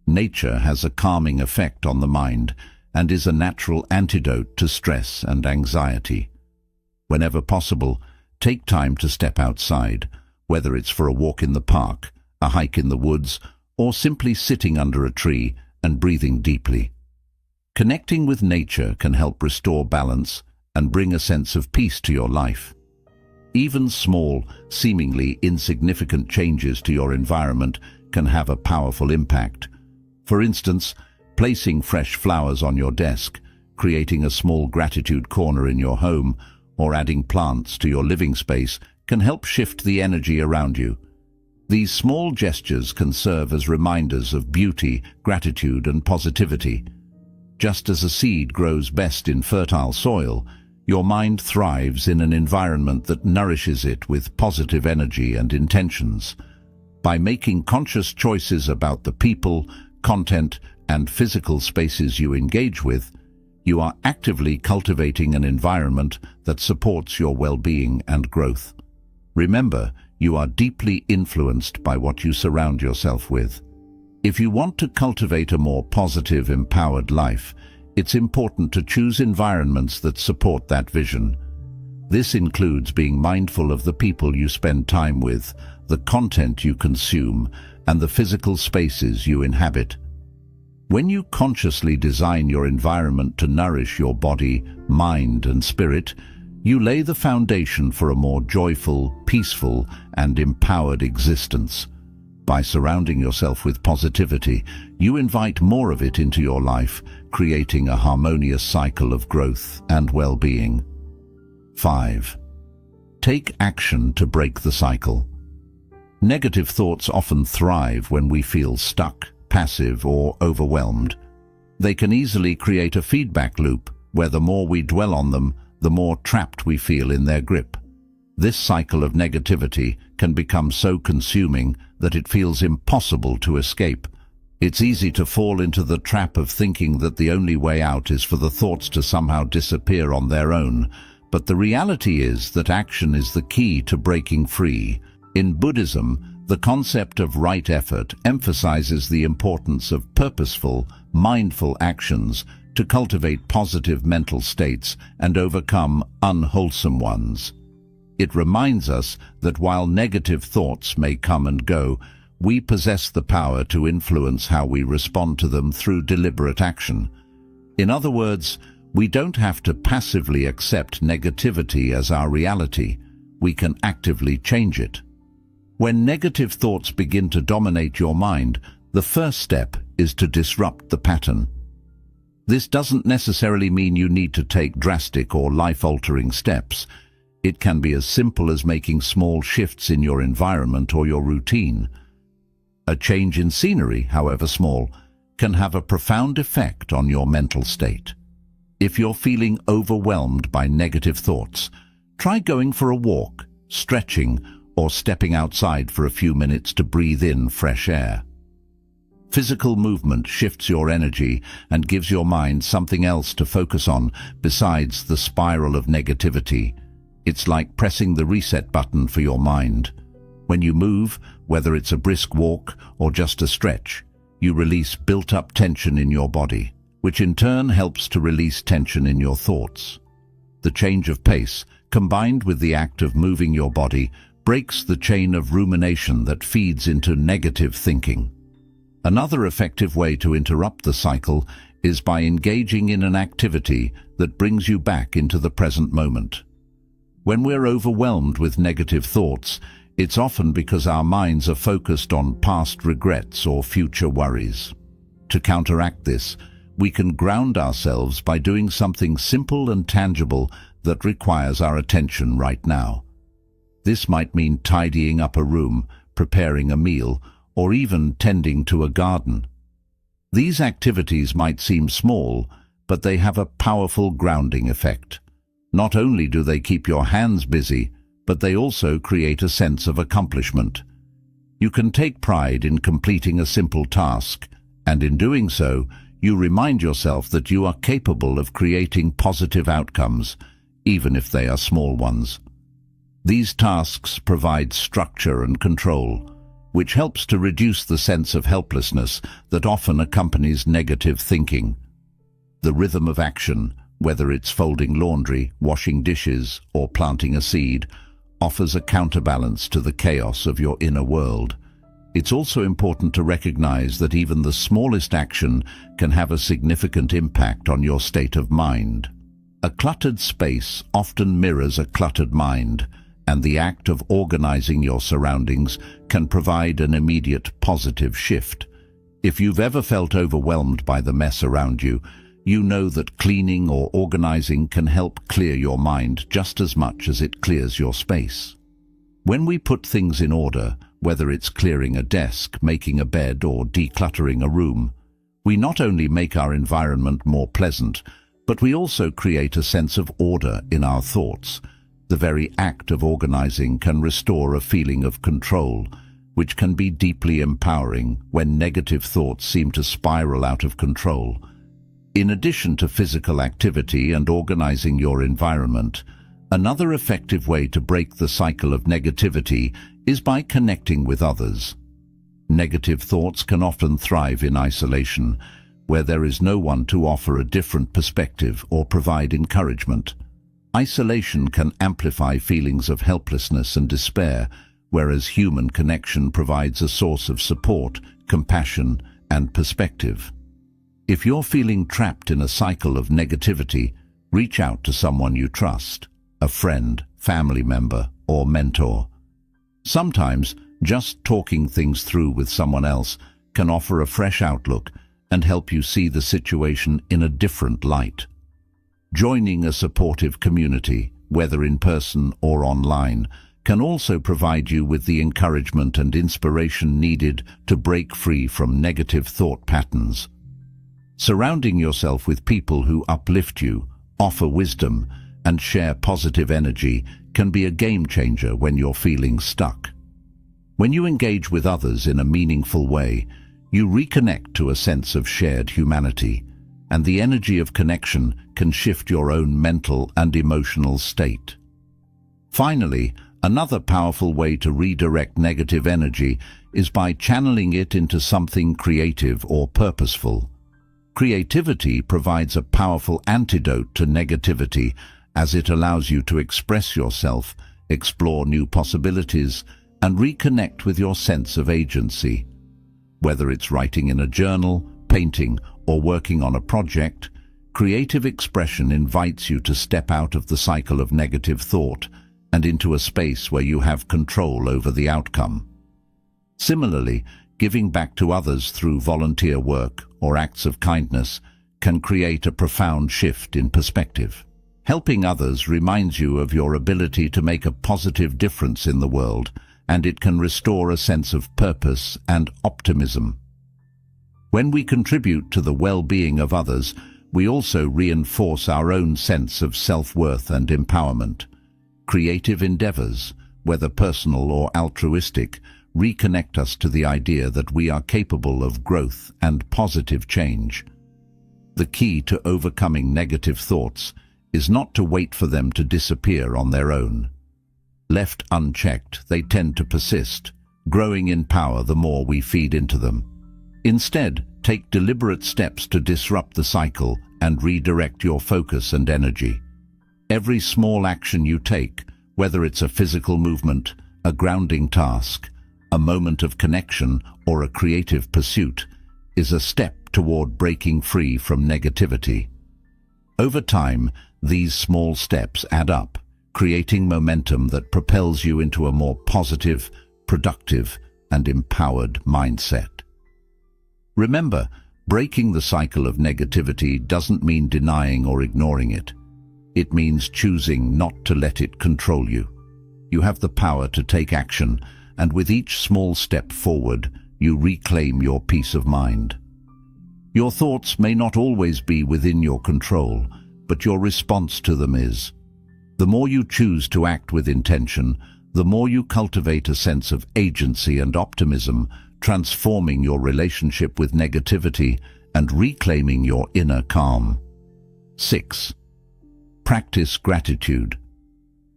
S1: Nature has a calming effect on the mind and is a natural antidote to stress and anxiety. Whenever possible, take time to step outside, whether it's for a walk in the park, a hike in the woods, or simply sitting under a tree and breathing deeply. Connecting with nature can help restore balance and bring a sense of peace to your life. Even small, seemingly insignificant changes to your environment can have a powerful impact. For instance, placing fresh flowers on your desk, creating a small gratitude corner in your home, or adding plants to your living space can help shift the energy around you. These small gestures can serve as reminders of beauty, gratitude, and positivity. Just as a seed grows best in fertile soil, your mind thrives in an environment that nourishes it with positive energy and intentions. By making conscious choices about the people, content, and physical spaces you engage with, you are actively cultivating an environment that supports your well-being and growth. Remember, you are deeply influenced by what you surround yourself with. If you want to cultivate a more positive, empowered life, it's important to choose environments that support that vision. This includes being mindful of the people you spend time with, the content you consume, and the physical spaces you inhabit. When you consciously design your environment to nourish your body, mind, and spirit, you lay the foundation for a more joyful, peaceful, and empowered existence. By surrounding yourself with positivity, you invite more of it into your life, creating a harmonious cycle of growth and well-being. 5. Take action to break the cycle. Negative thoughts often thrive when we feel stuck, passive, or overwhelmed. They can easily create a feedback loop where the more we dwell on them, the more trapped we feel in their grip. This cycle of negativity can become so consuming that it feels impossible to escape. It's easy to fall into the trap of thinking that the only way out is for the thoughts to somehow disappear on their own, but the reality is that action is the key to breaking free. In Buddhism, the concept of right effort emphasizes the importance of purposeful, mindful actions to cultivate positive mental states and overcome unwholesome ones. It reminds us that while negative thoughts may come and go, we possess the power to influence how we respond to them through deliberate action. In other words, we don't have to passively accept negativity as our reality. We can actively change it. When negative thoughts begin to dominate your mind, the first step is to disrupt the pattern. This doesn't necessarily mean you need to take drastic or life-altering steps. It can be as simple as making small shifts in your environment or your routine. A change in scenery, however small, can have a profound effect on your mental state. If you're feeling overwhelmed by negative thoughts, try going for a walk, stretching, or stepping outside for a few minutes to breathe in fresh air. Physical movement shifts your energy and gives your mind something else to focus on besides the spiral of negativity. It's like pressing the reset button for your mind. When you move, whether it's a brisk walk or just a stretch, you release built-up tension in your body, which in turn helps to release tension in your thoughts. The change of pace, combined with the act of moving your body, breaks the chain of rumination that feeds into negative thinking. Another effective way to interrupt the cycle is by engaging in an activity that brings you back into the present moment. When we're overwhelmed with negative thoughts, it's often because our minds are focused on past regrets or future worries. To counteract this, we can ground ourselves by doing something simple and tangible that requires our attention right now. This might mean tidying up a room, preparing a meal, or even tending to a garden. These activities might seem small, but they have a powerful grounding effect. Not only do they keep your hands busy, but they also create a sense of accomplishment. You can take pride in completing a simple task, and in doing so, you remind yourself that you are capable of creating positive outcomes, even if they are small ones. These tasks provide structure and control, which helps to reduce the sense of helplessness that often accompanies negative thinking. The rhythm of action, whether it's folding laundry, washing dishes, or planting a seed, offers a counterbalance to the chaos of your inner world. It's also important to recognize that even the smallest action can have a significant impact on your state of mind. A cluttered space often mirrors a cluttered mind, and the act of organizing your surroundings can provide an immediate positive shift. If you've ever felt overwhelmed by the mess around you, you know that cleaning or organizing can help clear your mind just as much as it clears your space. When we put things in order, whether it's clearing a desk, making a bed, or decluttering a room, we not only make our environment more pleasant, but we also create a sense of order in our thoughts. The very act of organizing can restore a feeling of control, which can be deeply empowering when negative thoughts seem to spiral out of control. In addition to physical activity and organizing your environment, another effective way to break the cycle of negativity is by connecting with others. Negative thoughts can often thrive in isolation, where there is no one to offer a different perspective or provide encouragement. Isolation can amplify feelings of helplessness and despair, whereas human connection provides a source of support, compassion, and perspective. If you're feeling trapped in a cycle of negativity, reach out to someone you trust, a friend, family member, or mentor. Sometimes, just talking things through with someone else can offer a fresh outlook and help you see the situation in a different light. Joining a supportive community, whether in person or online, can also provide you with the encouragement and inspiration needed to break free from negative thought patterns. Surrounding yourself with people who uplift you, offer wisdom, and share positive energy can be a game changer when you're feeling stuck. When you engage with others in a meaningful way, you reconnect to a sense of shared humanity, and the energy of connection can shift your own mental and emotional state. Finally, another powerful way to redirect negative energy is by channeling it into something creative or purposeful. Creativity provides a powerful antidote to negativity, as it allows you to express yourself, explore new possibilities, and reconnect with your sense of agency. Whether it's writing in a journal, painting, or working on a project, creative expression invites you to step out of the cycle of negative thought and into a space where you have control over the outcome. Similarly, giving back to others through volunteer work or acts of kindness can create a profound shift in perspective. Helping others reminds you of your ability to make a positive difference in the world, and it can restore a sense of purpose and optimism. When we contribute to the well-being of others, we also reinforce our own sense of self-worth and empowerment. Creative endeavors, whether personal or altruistic, reconnect us to the idea that we are capable of growth and positive change. The key to overcoming negative thoughts is not to wait for them to disappear on their own. Left unchecked, they tend to persist, growing in power the more we feed into them. Instead, take deliberate steps to disrupt the cycle and redirect your focus and energy. Every small action you take, whether it's a physical movement, a grounding task, a moment of connection, or a creative pursuit, is a step toward breaking free from negativity. Over time, these small steps add up, creating momentum that propels you into a more positive, productive, and empowered mindset. Remember, breaking the cycle of negativity doesn't mean denying or ignoring it. It means choosing not to let it control you. You have the power to take action, and with each small step forward, you reclaim your peace of mind. Your thoughts may not always be within your control, but your response to them is. The more you choose to act with intention, the more you cultivate a sense of agency and optimism, transforming your relationship with negativity and reclaiming your inner calm. 6. Practice gratitude.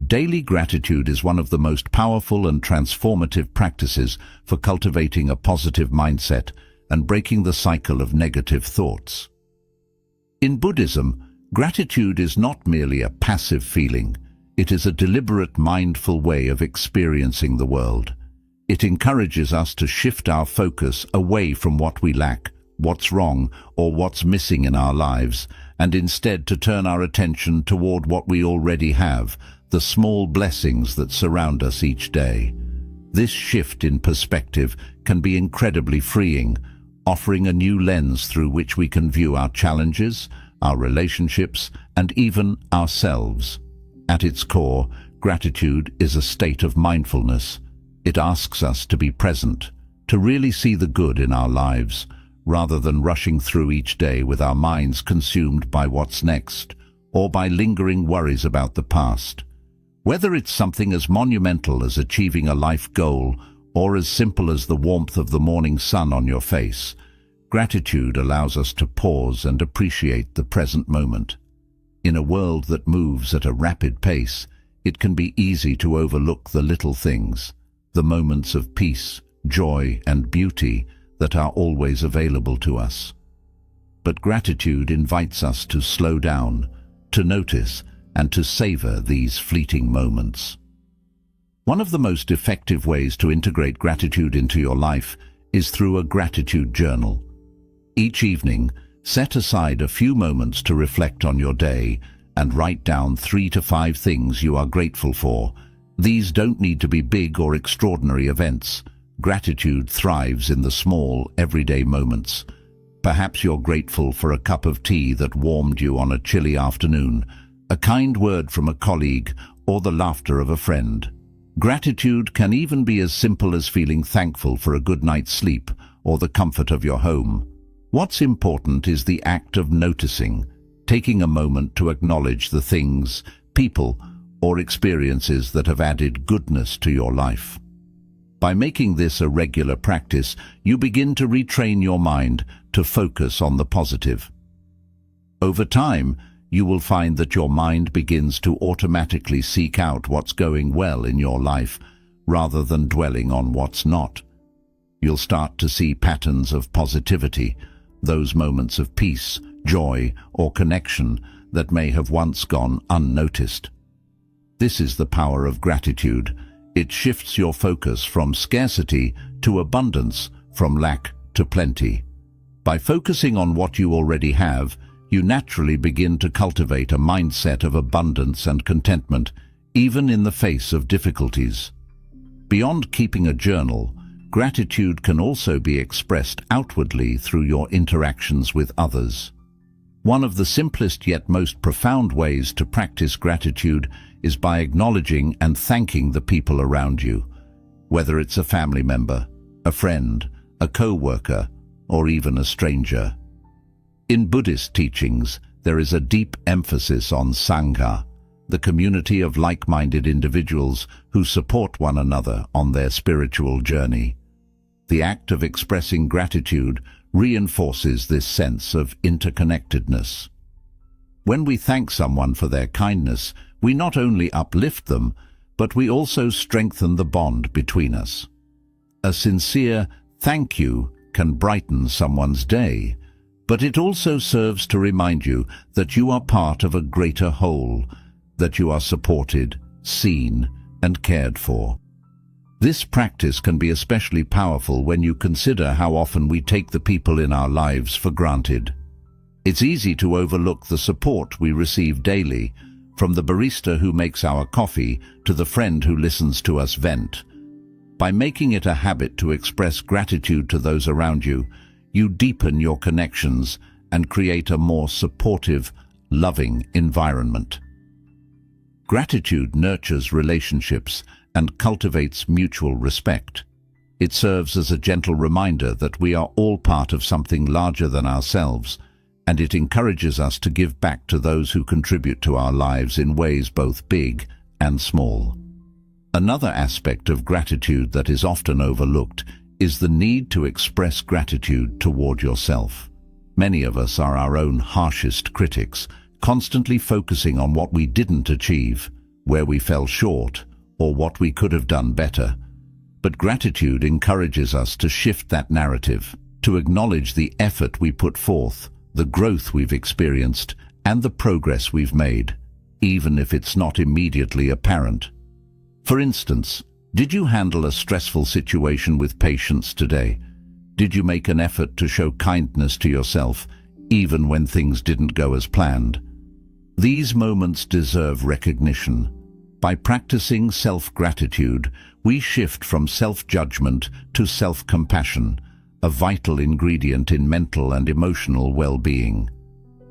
S1: Daily gratitude is one of the most powerful and transformative practices for cultivating a positive mindset and breaking the cycle of negative thoughts. In Buddhism, gratitude is not merely a passive feeling. It is a deliberate, mindful way of experiencing the world. It encourages us to shift our focus away from what we lack, what's wrong, or what's missing in our lives, and instead to turn our attention toward what we already have, the small blessings that surround us each day. This shift in perspective can be incredibly freeing, offering a new lens through which we can view our challenges, our relationships, and even ourselves. At its core, gratitude is a state of mindfulness. It asks us to be present, to really see the good in our lives, rather than rushing through each day with our minds consumed by what's next, or by lingering worries about the past. Whether it's something as monumental as achieving a life goal, or as simple as the warmth of the morning sun on your face, gratitude allows us to pause and appreciate the present moment. In a world that moves at a rapid pace, it can be easy to overlook the little things, the moments of peace, joy, and beauty that are always available to us. But gratitude invites us to slow down, to notice, and to savor these fleeting moments. One of the most effective ways to integrate gratitude into your life is through a gratitude journal. Each evening, set aside a few moments to reflect on your day and write down 3 to 5 things you are grateful for. These don't need to be big or extraordinary events. Gratitude thrives in the small, everyday moments. Perhaps you're grateful for a cup of tea that warmed you on a chilly afternoon, a kind word from a colleague, or the laughter of a friend. Gratitude can even be as simple as feeling thankful for a good night's sleep or the comfort of your home. What's important is the act of noticing, taking a moment to acknowledge the things, people, or experiences that have added goodness to your life. By making this a regular practice, you begin to retrain your mind to focus on the positive. Over time, you will find that your mind begins to automatically seek out what's going well in your life, rather than dwelling on what's not. You'll start to see patterns of positivity, those moments of peace, joy, or connection that may have once gone unnoticed. This is the power of gratitude. It shifts your focus from scarcity to abundance, from lack to plenty. By focusing on what you already have, you naturally begin to cultivate a mindset of abundance and contentment, even in the face of difficulties. Beyond keeping a journal, gratitude can also be expressed outwardly through your interactions with others. One of the simplest yet most profound ways to practice gratitude is by acknowledging and thanking the people around you, whether it's a family member, a friend, a co-worker, or even a stranger. In Buddhist teachings, there is a deep emphasis on Sangha, the community of like-minded individuals who support one another on their spiritual journey. The act of expressing gratitude reinforces this sense of interconnectedness. When we thank someone for their kindness, we not only uplift them, but we also strengthen the bond between us. A sincere thank you can brighten someone's day, but it also serves to remind you that you are part of a greater whole, that you are supported, seen, and cared for. This practice can be especially powerful when you consider how often we take the people in our lives for granted. It's easy to overlook the support we receive daily, from the barista who makes our coffee to the friend who listens to us vent. By making it a habit to express gratitude to those around you, you deepen your connections and create a more supportive, loving environment. Gratitude nurtures relationships and cultivates mutual respect. It serves as a gentle reminder that we are all part of something larger than ourselves, and it encourages us to give back to those who contribute to our lives in ways both big and small. Another aspect of gratitude that is often overlooked is the need to express gratitude toward yourself. Many of us are our own harshest critics, constantly focusing on what we didn't achieve, where we fell short, or what we could have done better. But gratitude encourages us to shift that narrative, to acknowledge the effort we put forth, the growth we've experienced, and the progress we've made, even if it's not immediately apparent. For instance, did you handle a stressful situation with patience today? Did you make an effort to show kindness to yourself, even when things didn't go as planned? These moments deserve recognition. By practicing self-gratitude, we shift from self-judgment to self-compassion, a vital ingredient in mental and emotional well-being.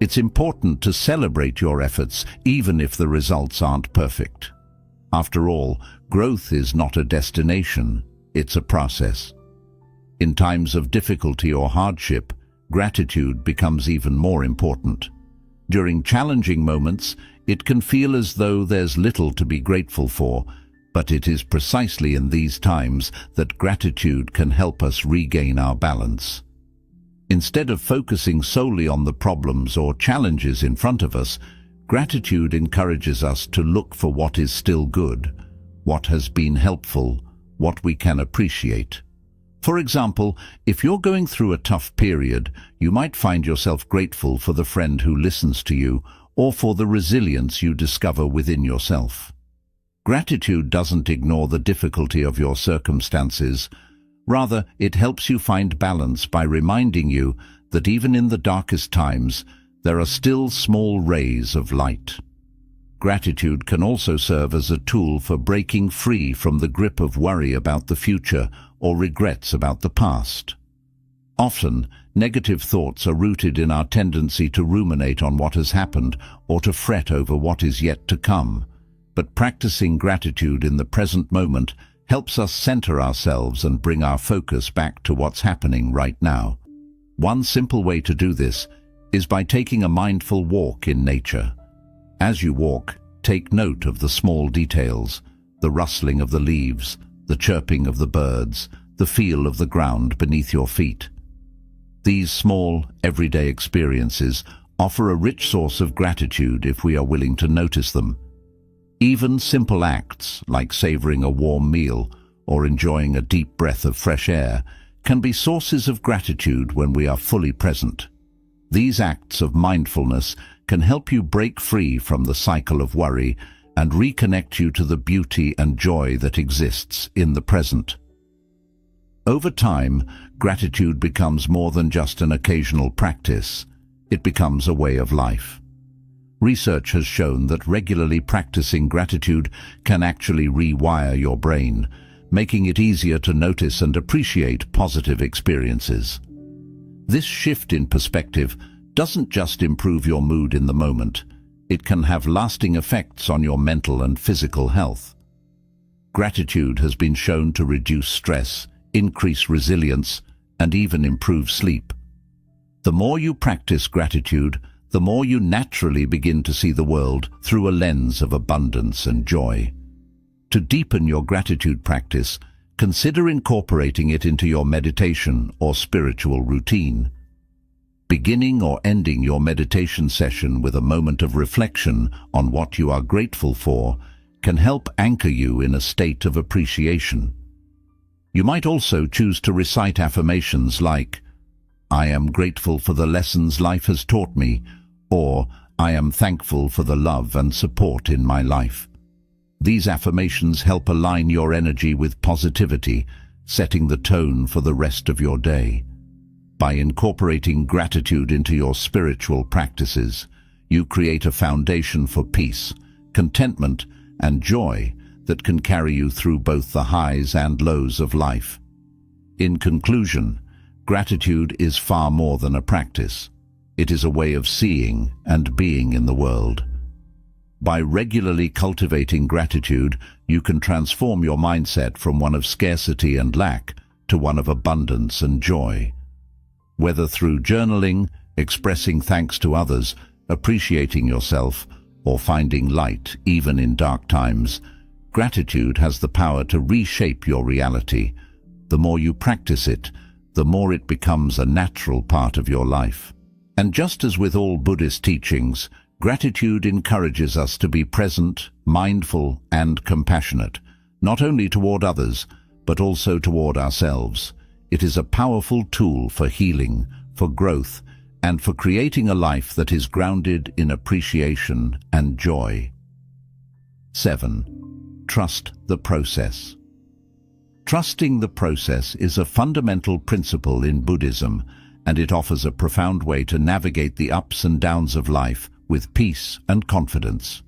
S1: It's important to celebrate your efforts, even if the results aren't perfect. After all, growth is not a destination, it's a process. In times of difficulty or hardship, gratitude becomes even more important. During challenging moments, it can feel as though there's little to be grateful for, but it is precisely in these times that gratitude can help us regain our balance. Instead of focusing solely on the problems or challenges in front of us, gratitude encourages us to look for what is still good, what has been helpful, what we can appreciate. For example, if you're going through a tough period, you might find yourself grateful for the friend who listens to you, or for the resilience you discover within yourself. Gratitude doesn't ignore the difficulty of your circumstances. Rather, it helps you find balance by reminding you that even in the darkest times, there are still small rays of light. Gratitude can also serve as a tool for breaking free from the grip of worry about the future or regrets about the past. Often, negative thoughts are rooted in our tendency to ruminate on what has happened or to fret over what is yet to come. But practicing gratitude in the present moment helps us center ourselves and bring our focus back to what's happening right now. One simple way to do this is by taking a mindful walk in nature. As you walk, take note of the small details, the rustling of the leaves, the chirping of the birds, the feel of the ground beneath your feet. These small, everyday experiences offer a rich source of gratitude if we are willing to notice them. Even simple acts, like savoring a warm meal or enjoying a deep breath of fresh air, can be sources of gratitude when we are fully present. These acts of mindfulness can help you break free from the cycle of worry and reconnect you to the beauty and joy that exists in the present. Over time, gratitude becomes more than just an occasional practice. It becomes a way of life. Research has shown that regularly practicing gratitude can actually rewire your brain, making it easier to notice and appreciate positive experiences. This shift in perspective doesn't just improve your mood in the moment, it can have lasting effects on your mental and physical health. Gratitude has been shown to reduce stress, increase resilience, and even improve sleep. The more you practice gratitude, the more you naturally begin to see the world through a lens of abundance and joy. To deepen your gratitude practice, consider incorporating it into your meditation or spiritual routine. Beginning or ending your meditation session with a moment of reflection on what you are grateful for can help anchor you in a state of appreciation. You might also choose to recite affirmations like, "I am grateful for the lessons life has taught me," or "I am thankful for the love and support in my life." These affirmations help align your energy with positivity, setting the tone for the rest of your day. By incorporating gratitude into your spiritual practices, you create a foundation for peace, contentment, and joy that can carry you through both the highs and lows of life. In conclusion, gratitude is far more than a practice. It is a way of seeing and being in the world. By regularly cultivating gratitude, you can transform your mindset from one of scarcity and lack to one of abundance and joy. Whether through journaling, expressing thanks to others, appreciating yourself, or finding light even in dark times, gratitude has the power to reshape your reality. The more you practice it, the more it becomes a natural part of your life. And just as with all Buddhist teachings, gratitude encourages us to be present, mindful, and compassionate, not only toward others, but also toward ourselves. It is a powerful tool for healing, for growth, and for creating a life that is grounded in appreciation and joy. 7. Trust the process. Trusting the process is a fundamental principle in Buddhism, and it offers a profound way to navigate the ups and downs of life with peace and confidence.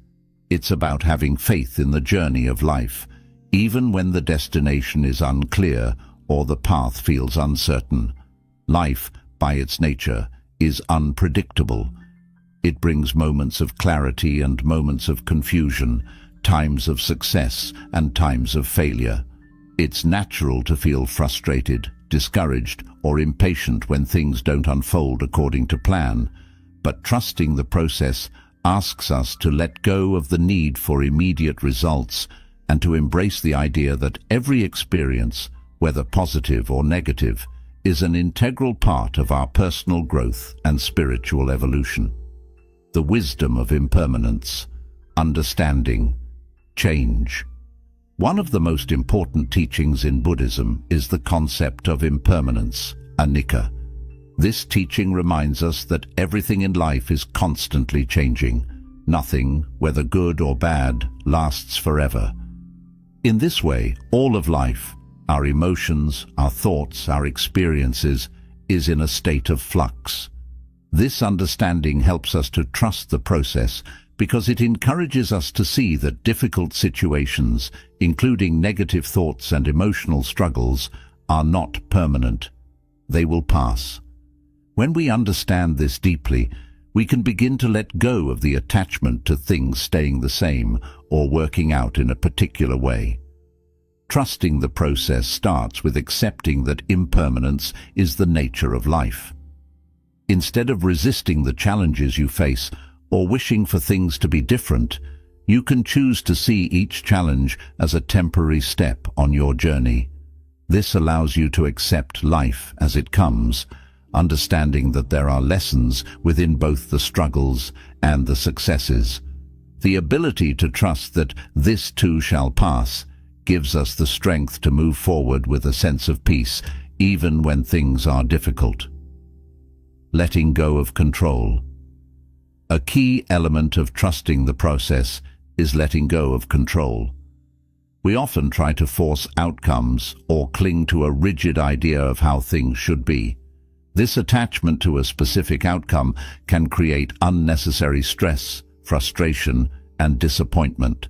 S1: It's about having faith in the journey of life, even when the destination is unclear or the path feels uncertain. Life, by its nature, is unpredictable. It brings moments of clarity and moments of confusion, times of success and times of failure. It's natural to feel frustrated, discouraged, or impatient when things don't unfold according to plan. But trusting the process asks us to let go of the need for immediate results and to embrace the idea that every experience, whether positive or negative, is an integral part of our personal growth and spiritual evolution. The wisdom of impermanence, understanding, change. One of the most important teachings in Buddhism is the concept of impermanence, anicca. This teaching reminds us that everything in life is constantly changing. Nothing, whether good or bad, lasts forever. In this way, all of life, our emotions, our thoughts, our experiences, is in a state of flux. This understanding helps us to trust the process because it encourages us to see that difficult situations, including negative thoughts and emotional struggles, are not permanent. They will pass. When we understand this deeply, we can begin to let go of the attachment to things staying the same or working out in a particular way. Trusting the process starts with accepting that impermanence is the nature of life. Instead of resisting the challenges you face or wishing for things to be different, you can choose to see each challenge as a temporary step on your journey. This allows you to accept life as it comes, understanding that there are lessons within both the struggles and the successes. The ability to trust that this too shall pass gives us the strength to move forward with a sense of peace, even when things are difficult. Letting go of control. A key element of trusting the process is letting go of control. We often try to force outcomes or cling to a rigid idea of how things should be. This attachment to a specific outcome can create unnecessary stress, frustration, and disappointment.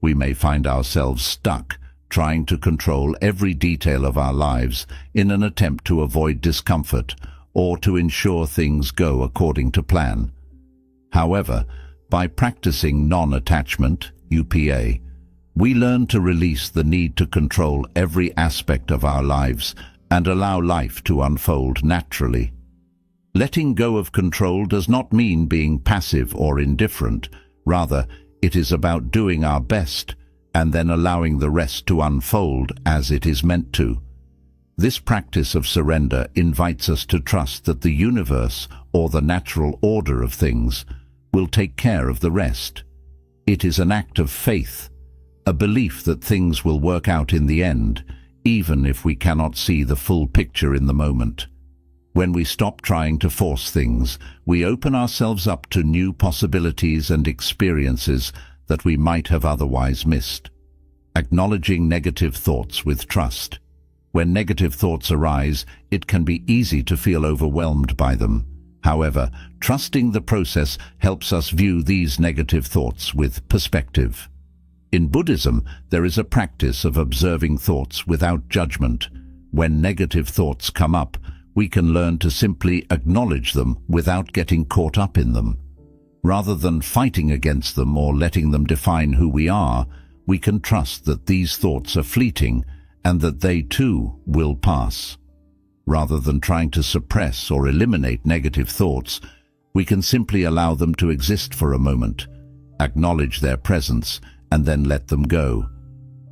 S1: We may find ourselves stuck, trying to control every detail of our lives in an attempt to avoid discomfort or to ensure things go according to plan. However, by practicing non-attachment, UPA, we learn to release the need to control every aspect of our lives and allow life to unfold naturally. Letting go of control does not mean being passive or indifferent. Rather, it is about doing our best and then allowing the rest to unfold as it is meant to. This practice of surrender invites us to trust that the universe, or the natural order of things, will take care of the rest. It is an act of faith, a belief that things will work out in the end, even if we cannot see the full picture in the moment. When we stop trying to force things, we open ourselves up to new possibilities and experiences that we might have otherwise missed. Acknowledging negative thoughts with trust. When negative thoughts arise, it can be easy to feel overwhelmed by them. However, trusting the process helps us view these negative thoughts with perspective. In Buddhism, there is a practice of observing thoughts without judgment. When negative thoughts come up, we can learn to simply acknowledge them without getting caught up in them. Rather than fighting against them or letting them define who we are, we can trust that these thoughts are fleeting and that they too will pass. Rather than trying to suppress or eliminate negative thoughts, we can simply allow them to exist for a moment, acknowledge their presence, and then let them go.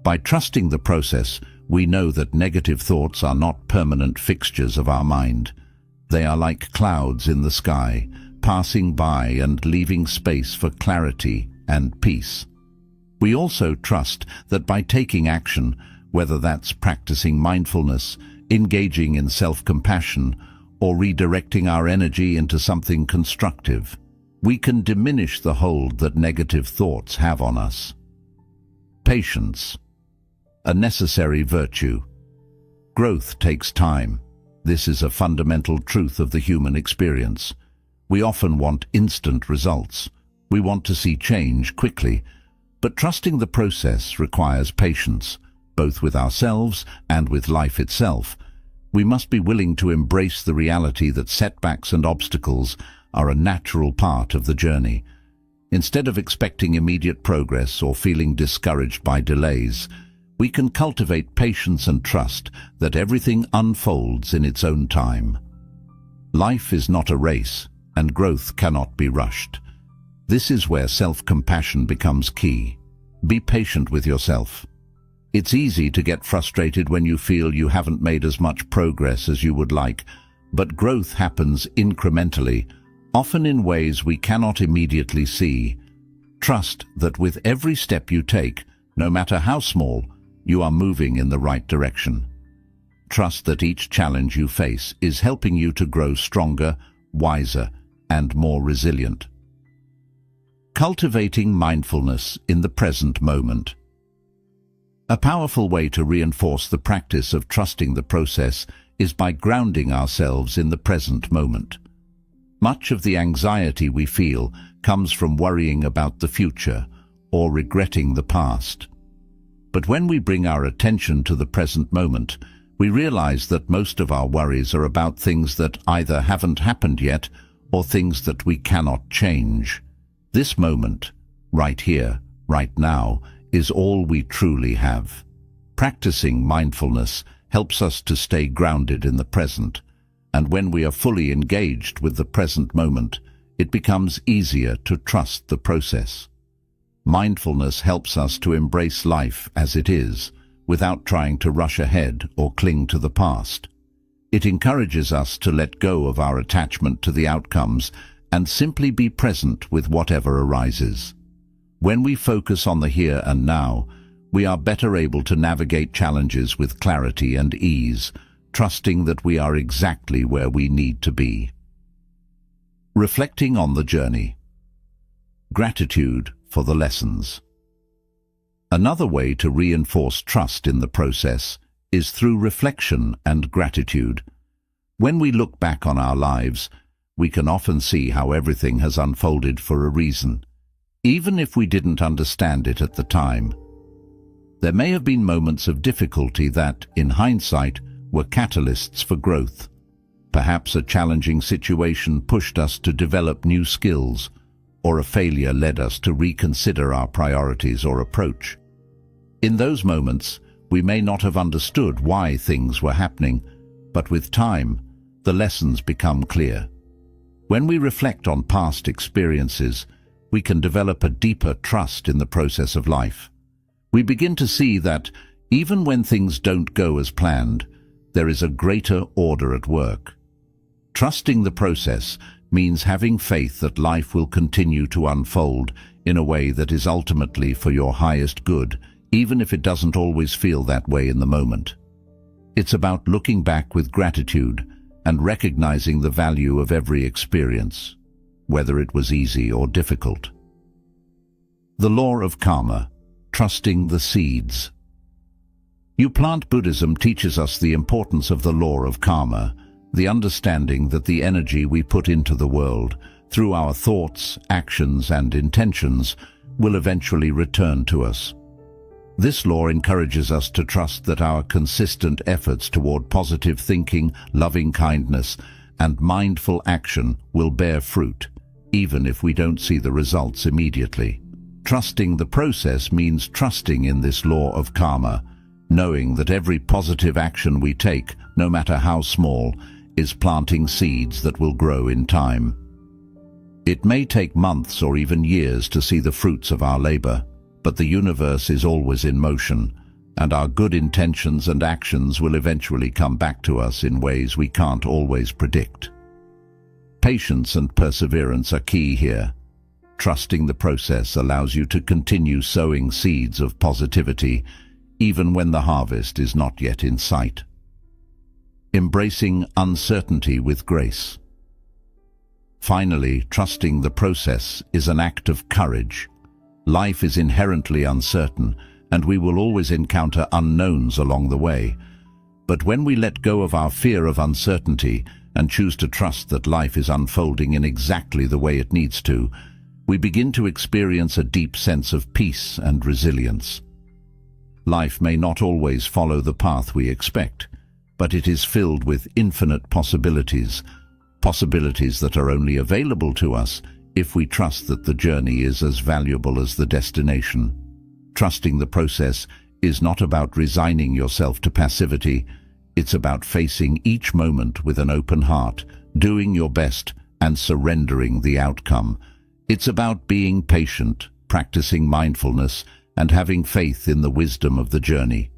S1: By trusting the process, we know that negative thoughts are not permanent fixtures of our mind. They are like clouds in the sky, passing by and leaving space for clarity and peace. We also trust that by taking action, whether that's practicing mindfulness, engaging in self-compassion, or redirecting our energy into something constructive, we can diminish the hold that negative thoughts have on us. Patience, a necessary virtue. Growth takes time. This is a fundamental truth of the human experience. We often want instant results. We want to see change quickly, but trusting the process requires patience, both with ourselves and with life itself. We must be willing to embrace the reality that setbacks and obstacles are a natural part of the journey. Instead of expecting immediate progress or feeling discouraged by delays, we can cultivate patience and trust that everything unfolds in its own time. Life is not a race, and growth cannot be rushed. This is where self-compassion becomes key. Be patient with yourself. It's easy to get frustrated when you feel you haven't made as much progress as you would like, but growth happens incrementally, often in ways we cannot immediately see. Trust that with every step you take, no matter how small, you are moving in the right direction. Trust that each challenge you face is helping you to grow stronger, wiser, and more resilient. Cultivating mindfulness in the present moment. A powerful way to reinforce the practice of trusting the process is by grounding ourselves in the present moment. Much of the anxiety we feel comes from worrying about the future or regretting the past. But when we bring our attention to the present moment, we realize that most of our worries are about things that either haven't happened yet or things that we cannot change. This moment, right here, right now, is all we truly have. Practicing mindfulness helps us to stay grounded in the present, and when we are fully engaged with the present moment, it becomes easier to trust the process. Mindfulness helps us to embrace life as it is, without trying to rush ahead or cling to the past. It encourages us to let go of our attachment to the outcomes and simply be present with whatever arises. When we focus on the here and now, we are better able to navigate challenges with clarity and ease, trusting that we are exactly where we need to be. Reflecting on the journey. Gratitude for the lessons. Another way to reinforce trust in the process is through reflection and gratitude. When we look back on our lives, we can often see how everything has unfolded for a reason, even if we didn't understand it at the time. There may have been moments of difficulty that, in hindsight, were catalysts for growth. Perhaps a challenging situation pushed us to develop new skills, or a failure led us to reconsider our priorities or approach. In those moments, we may not have understood why things were happening, but with time, the lessons become clear. When we reflect on past experiences, we can develop a deeper trust in the process of life. We begin to see that, even when things don't go as planned, there is a greater order at work. Trusting the process means having faith that life will continue to unfold in a way that is ultimately for your highest good, even if it doesn't always feel that way in the moment. It's about looking back with gratitude and recognizing the value of every experience, whether it was easy or difficult. The law of karma, trusting the seeds. New Plant Buddhism teaches us the importance of the law of karma, the understanding that the energy we put into the world, through our thoughts, actions, and intentions, will eventually return to us. This law encourages us to trust that our consistent efforts toward positive thinking, loving kindness, and mindful action will bear fruit, even if we don't see the results immediately. Trusting the process means trusting in this law of karma, knowing that every positive action we take, no matter how small, is planting seeds that will grow in time. It may take months or even years to see the fruits of our labor, but the universe is always in motion, and our good intentions and actions will eventually come back to us in ways we can't always predict. Patience and perseverance are key here. Trusting the process allows you to continue sowing seeds of positivity, even when the harvest is not yet in sight. Embracing uncertainty with grace. Finally, trusting the process is an act of courage. Life is inherently uncertain, and we will always encounter unknowns along the way. But when we let go of our fear of uncertainty and choose to trust that life is unfolding in exactly the way it needs to, we begin to experience a deep sense of peace and resilience. Life may not always follow the path we expect, but it is filled with infinite possibilities, possibilities that are only available to us if we trust that the journey is as valuable as the destination. Trusting the process is not about resigning yourself to passivity. It's about facing each moment with an open heart, doing your best, and surrendering the outcome. It's about being patient, practicing mindfulness, and having faith in the wisdom of the journey.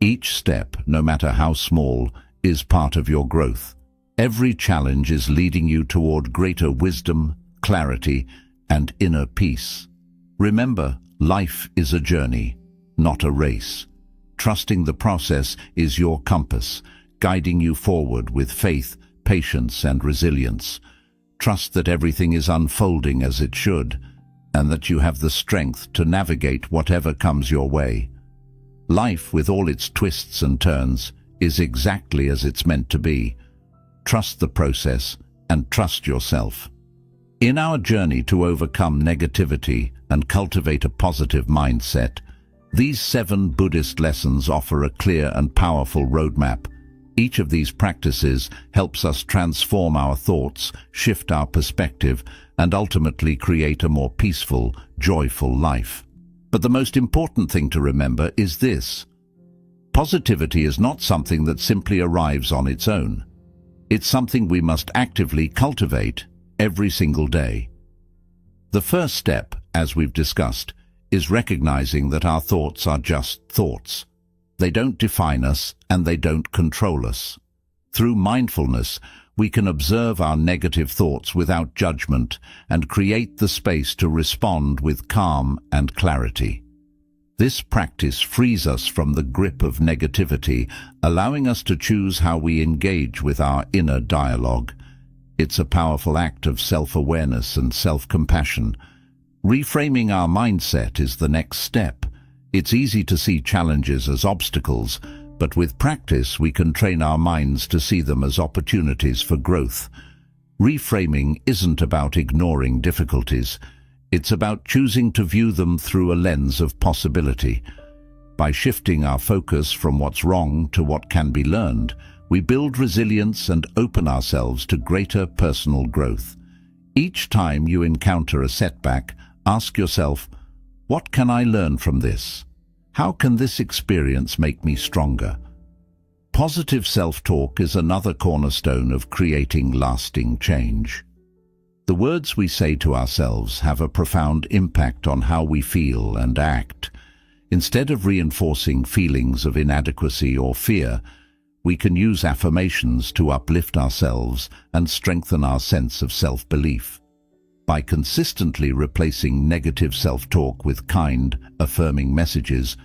S1: Each step, no matter how small, is part of your growth. Every challenge is leading you toward greater wisdom, clarity, and inner peace. Remember, life is a journey, not a race. Trusting the process is your compass, guiding you forward with faith, patience, and resilience. Trust that everything is unfolding as it should, and that you have the strength to navigate whatever comes your way. Life, with all its twists and turns, is exactly as it's meant to be. Trust the process and trust yourself. In our journey to overcome negativity and cultivate a positive mindset, these 7 Buddhist lessons offer a clear and powerful roadmap. Each of these practices helps us transform our thoughts, shift our perspective, and ultimately create a more peaceful, joyful life. But the most important thing to remember is this: positivity is not something that simply arrives on its own. It's something we must actively cultivate every single day. The first step, as we've discussed, is recognizing that our thoughts are just thoughts. They don't define us and they don't control us. Through mindfulness, we can observe our negative thoughts without judgment and create the space to respond with calm and clarity. This practice frees us from the grip of negativity, allowing us to choose how we engage with our inner dialogue. It's a powerful act of self-awareness and self-compassion. Reframing our mindset is the next step. It's easy to see challenges as obstacles, but with practice we can train our minds to see them as opportunities for growth. Reframing isn't about ignoring difficulties. It's about choosing to view them through a lens of possibility. By shifting our focus from what's wrong to what can be learned, we build resilience and open ourselves to greater personal growth. Each time you encounter a setback, ask yourself, what can I learn from this? How can this experience make me stronger? Positive self-talk is another cornerstone of creating lasting change. The words we say to ourselves have a profound impact on how we feel and act. Instead of reinforcing feelings of inadequacy or fear, we can use affirmations to uplift ourselves and strengthen our sense of self-belief. By consistently replacing negative self-talk with kind, affirming messages,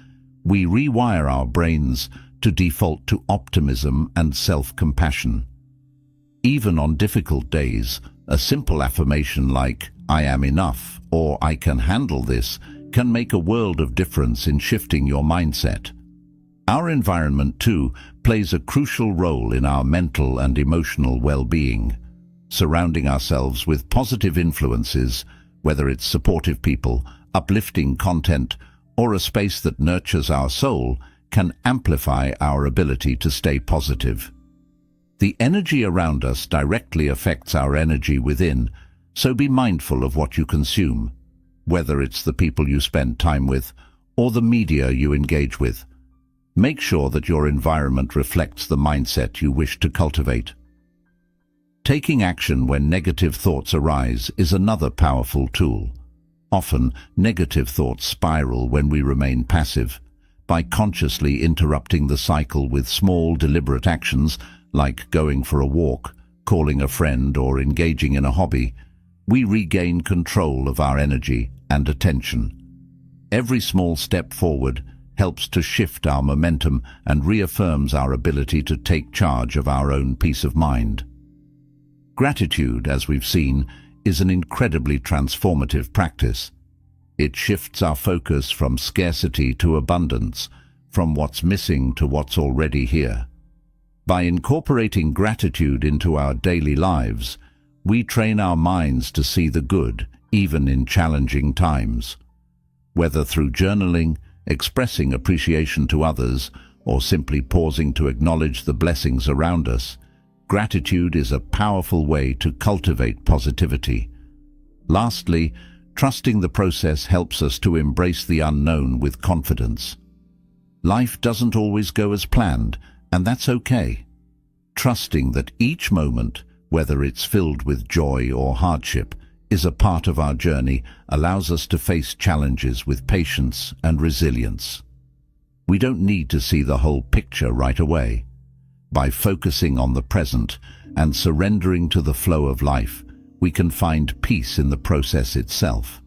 S1: we rewire our brains to default to optimism and self-compassion. Even on difficult days, a simple affirmation like, "I am enough," or "I can handle this," can make a world of difference in shifting your mindset. Our environment, too, plays a crucial role in our mental and emotional well-being. Surrounding ourselves with positive influences, whether it's supportive people, uplifting content, or a space that nurtures our soul, can amplify our ability to stay positive. The energy around us directly affects our energy within, so be mindful of what you consume, whether it's the people you spend time with or the media you engage with. Make sure that your environment reflects the mindset you wish to cultivate. Taking action when negative thoughts arise is another powerful tool. Often, negative thoughts spiral when we remain passive. By consciously interrupting the cycle with small, deliberate actions, like going for a walk, calling a friend, or engaging in a hobby, we regain control of our energy and attention. Every small step forward helps to shift our momentum and reaffirms our ability to take charge of our own peace of mind. Gratitude, as we've seen, is an incredibly transformative practice. It shifts our focus from scarcity to abundance, from what's missing to what's already here. By incorporating gratitude into our daily lives, we train our minds to see the good, even in challenging times. Whether through journaling, expressing appreciation to others, or simply pausing to acknowledge the blessings around us, gratitude is a powerful way to cultivate positivity. Lastly, trusting the process helps us to embrace the unknown with confidence. Life doesn't always go as planned, and that's okay. Trusting that each moment, whether it's filled with joy or hardship, is a part of our journey allows us to face challenges with patience and resilience. We don't need to see the whole picture right away. By focusing on the present and surrendering to the flow of life, we can find peace in the process itself.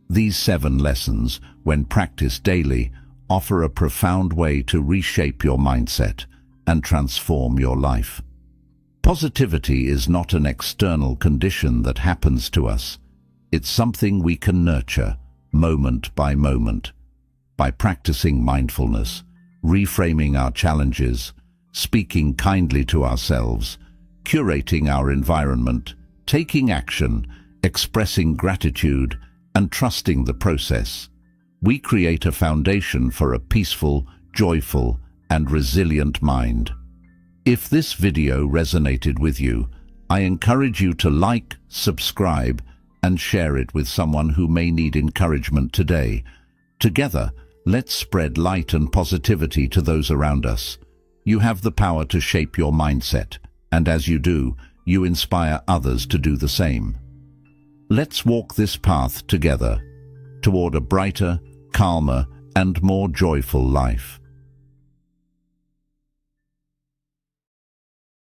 S1: These 7 lessons, when practiced daily, offer a profound way to reshape your mindset and transform your life. Positivity is not an external condition that happens to us. It's something we can nurture, moment by moment, by practicing mindfulness, reframing our challenges, speaking kindly to ourselves, curating our environment, taking action, expressing gratitude, and trusting the process. We create a foundation for a peaceful, joyful, and resilient mind. If this video resonated with you, I encourage you to like, subscribe, and share it with someone who may need encouragement today. Together, let's spread light and positivity to those around us. You have the power to shape your mindset, and as you do, you inspire others to do the same. Let's walk this path together toward a brighter, calmer, and more joyful life.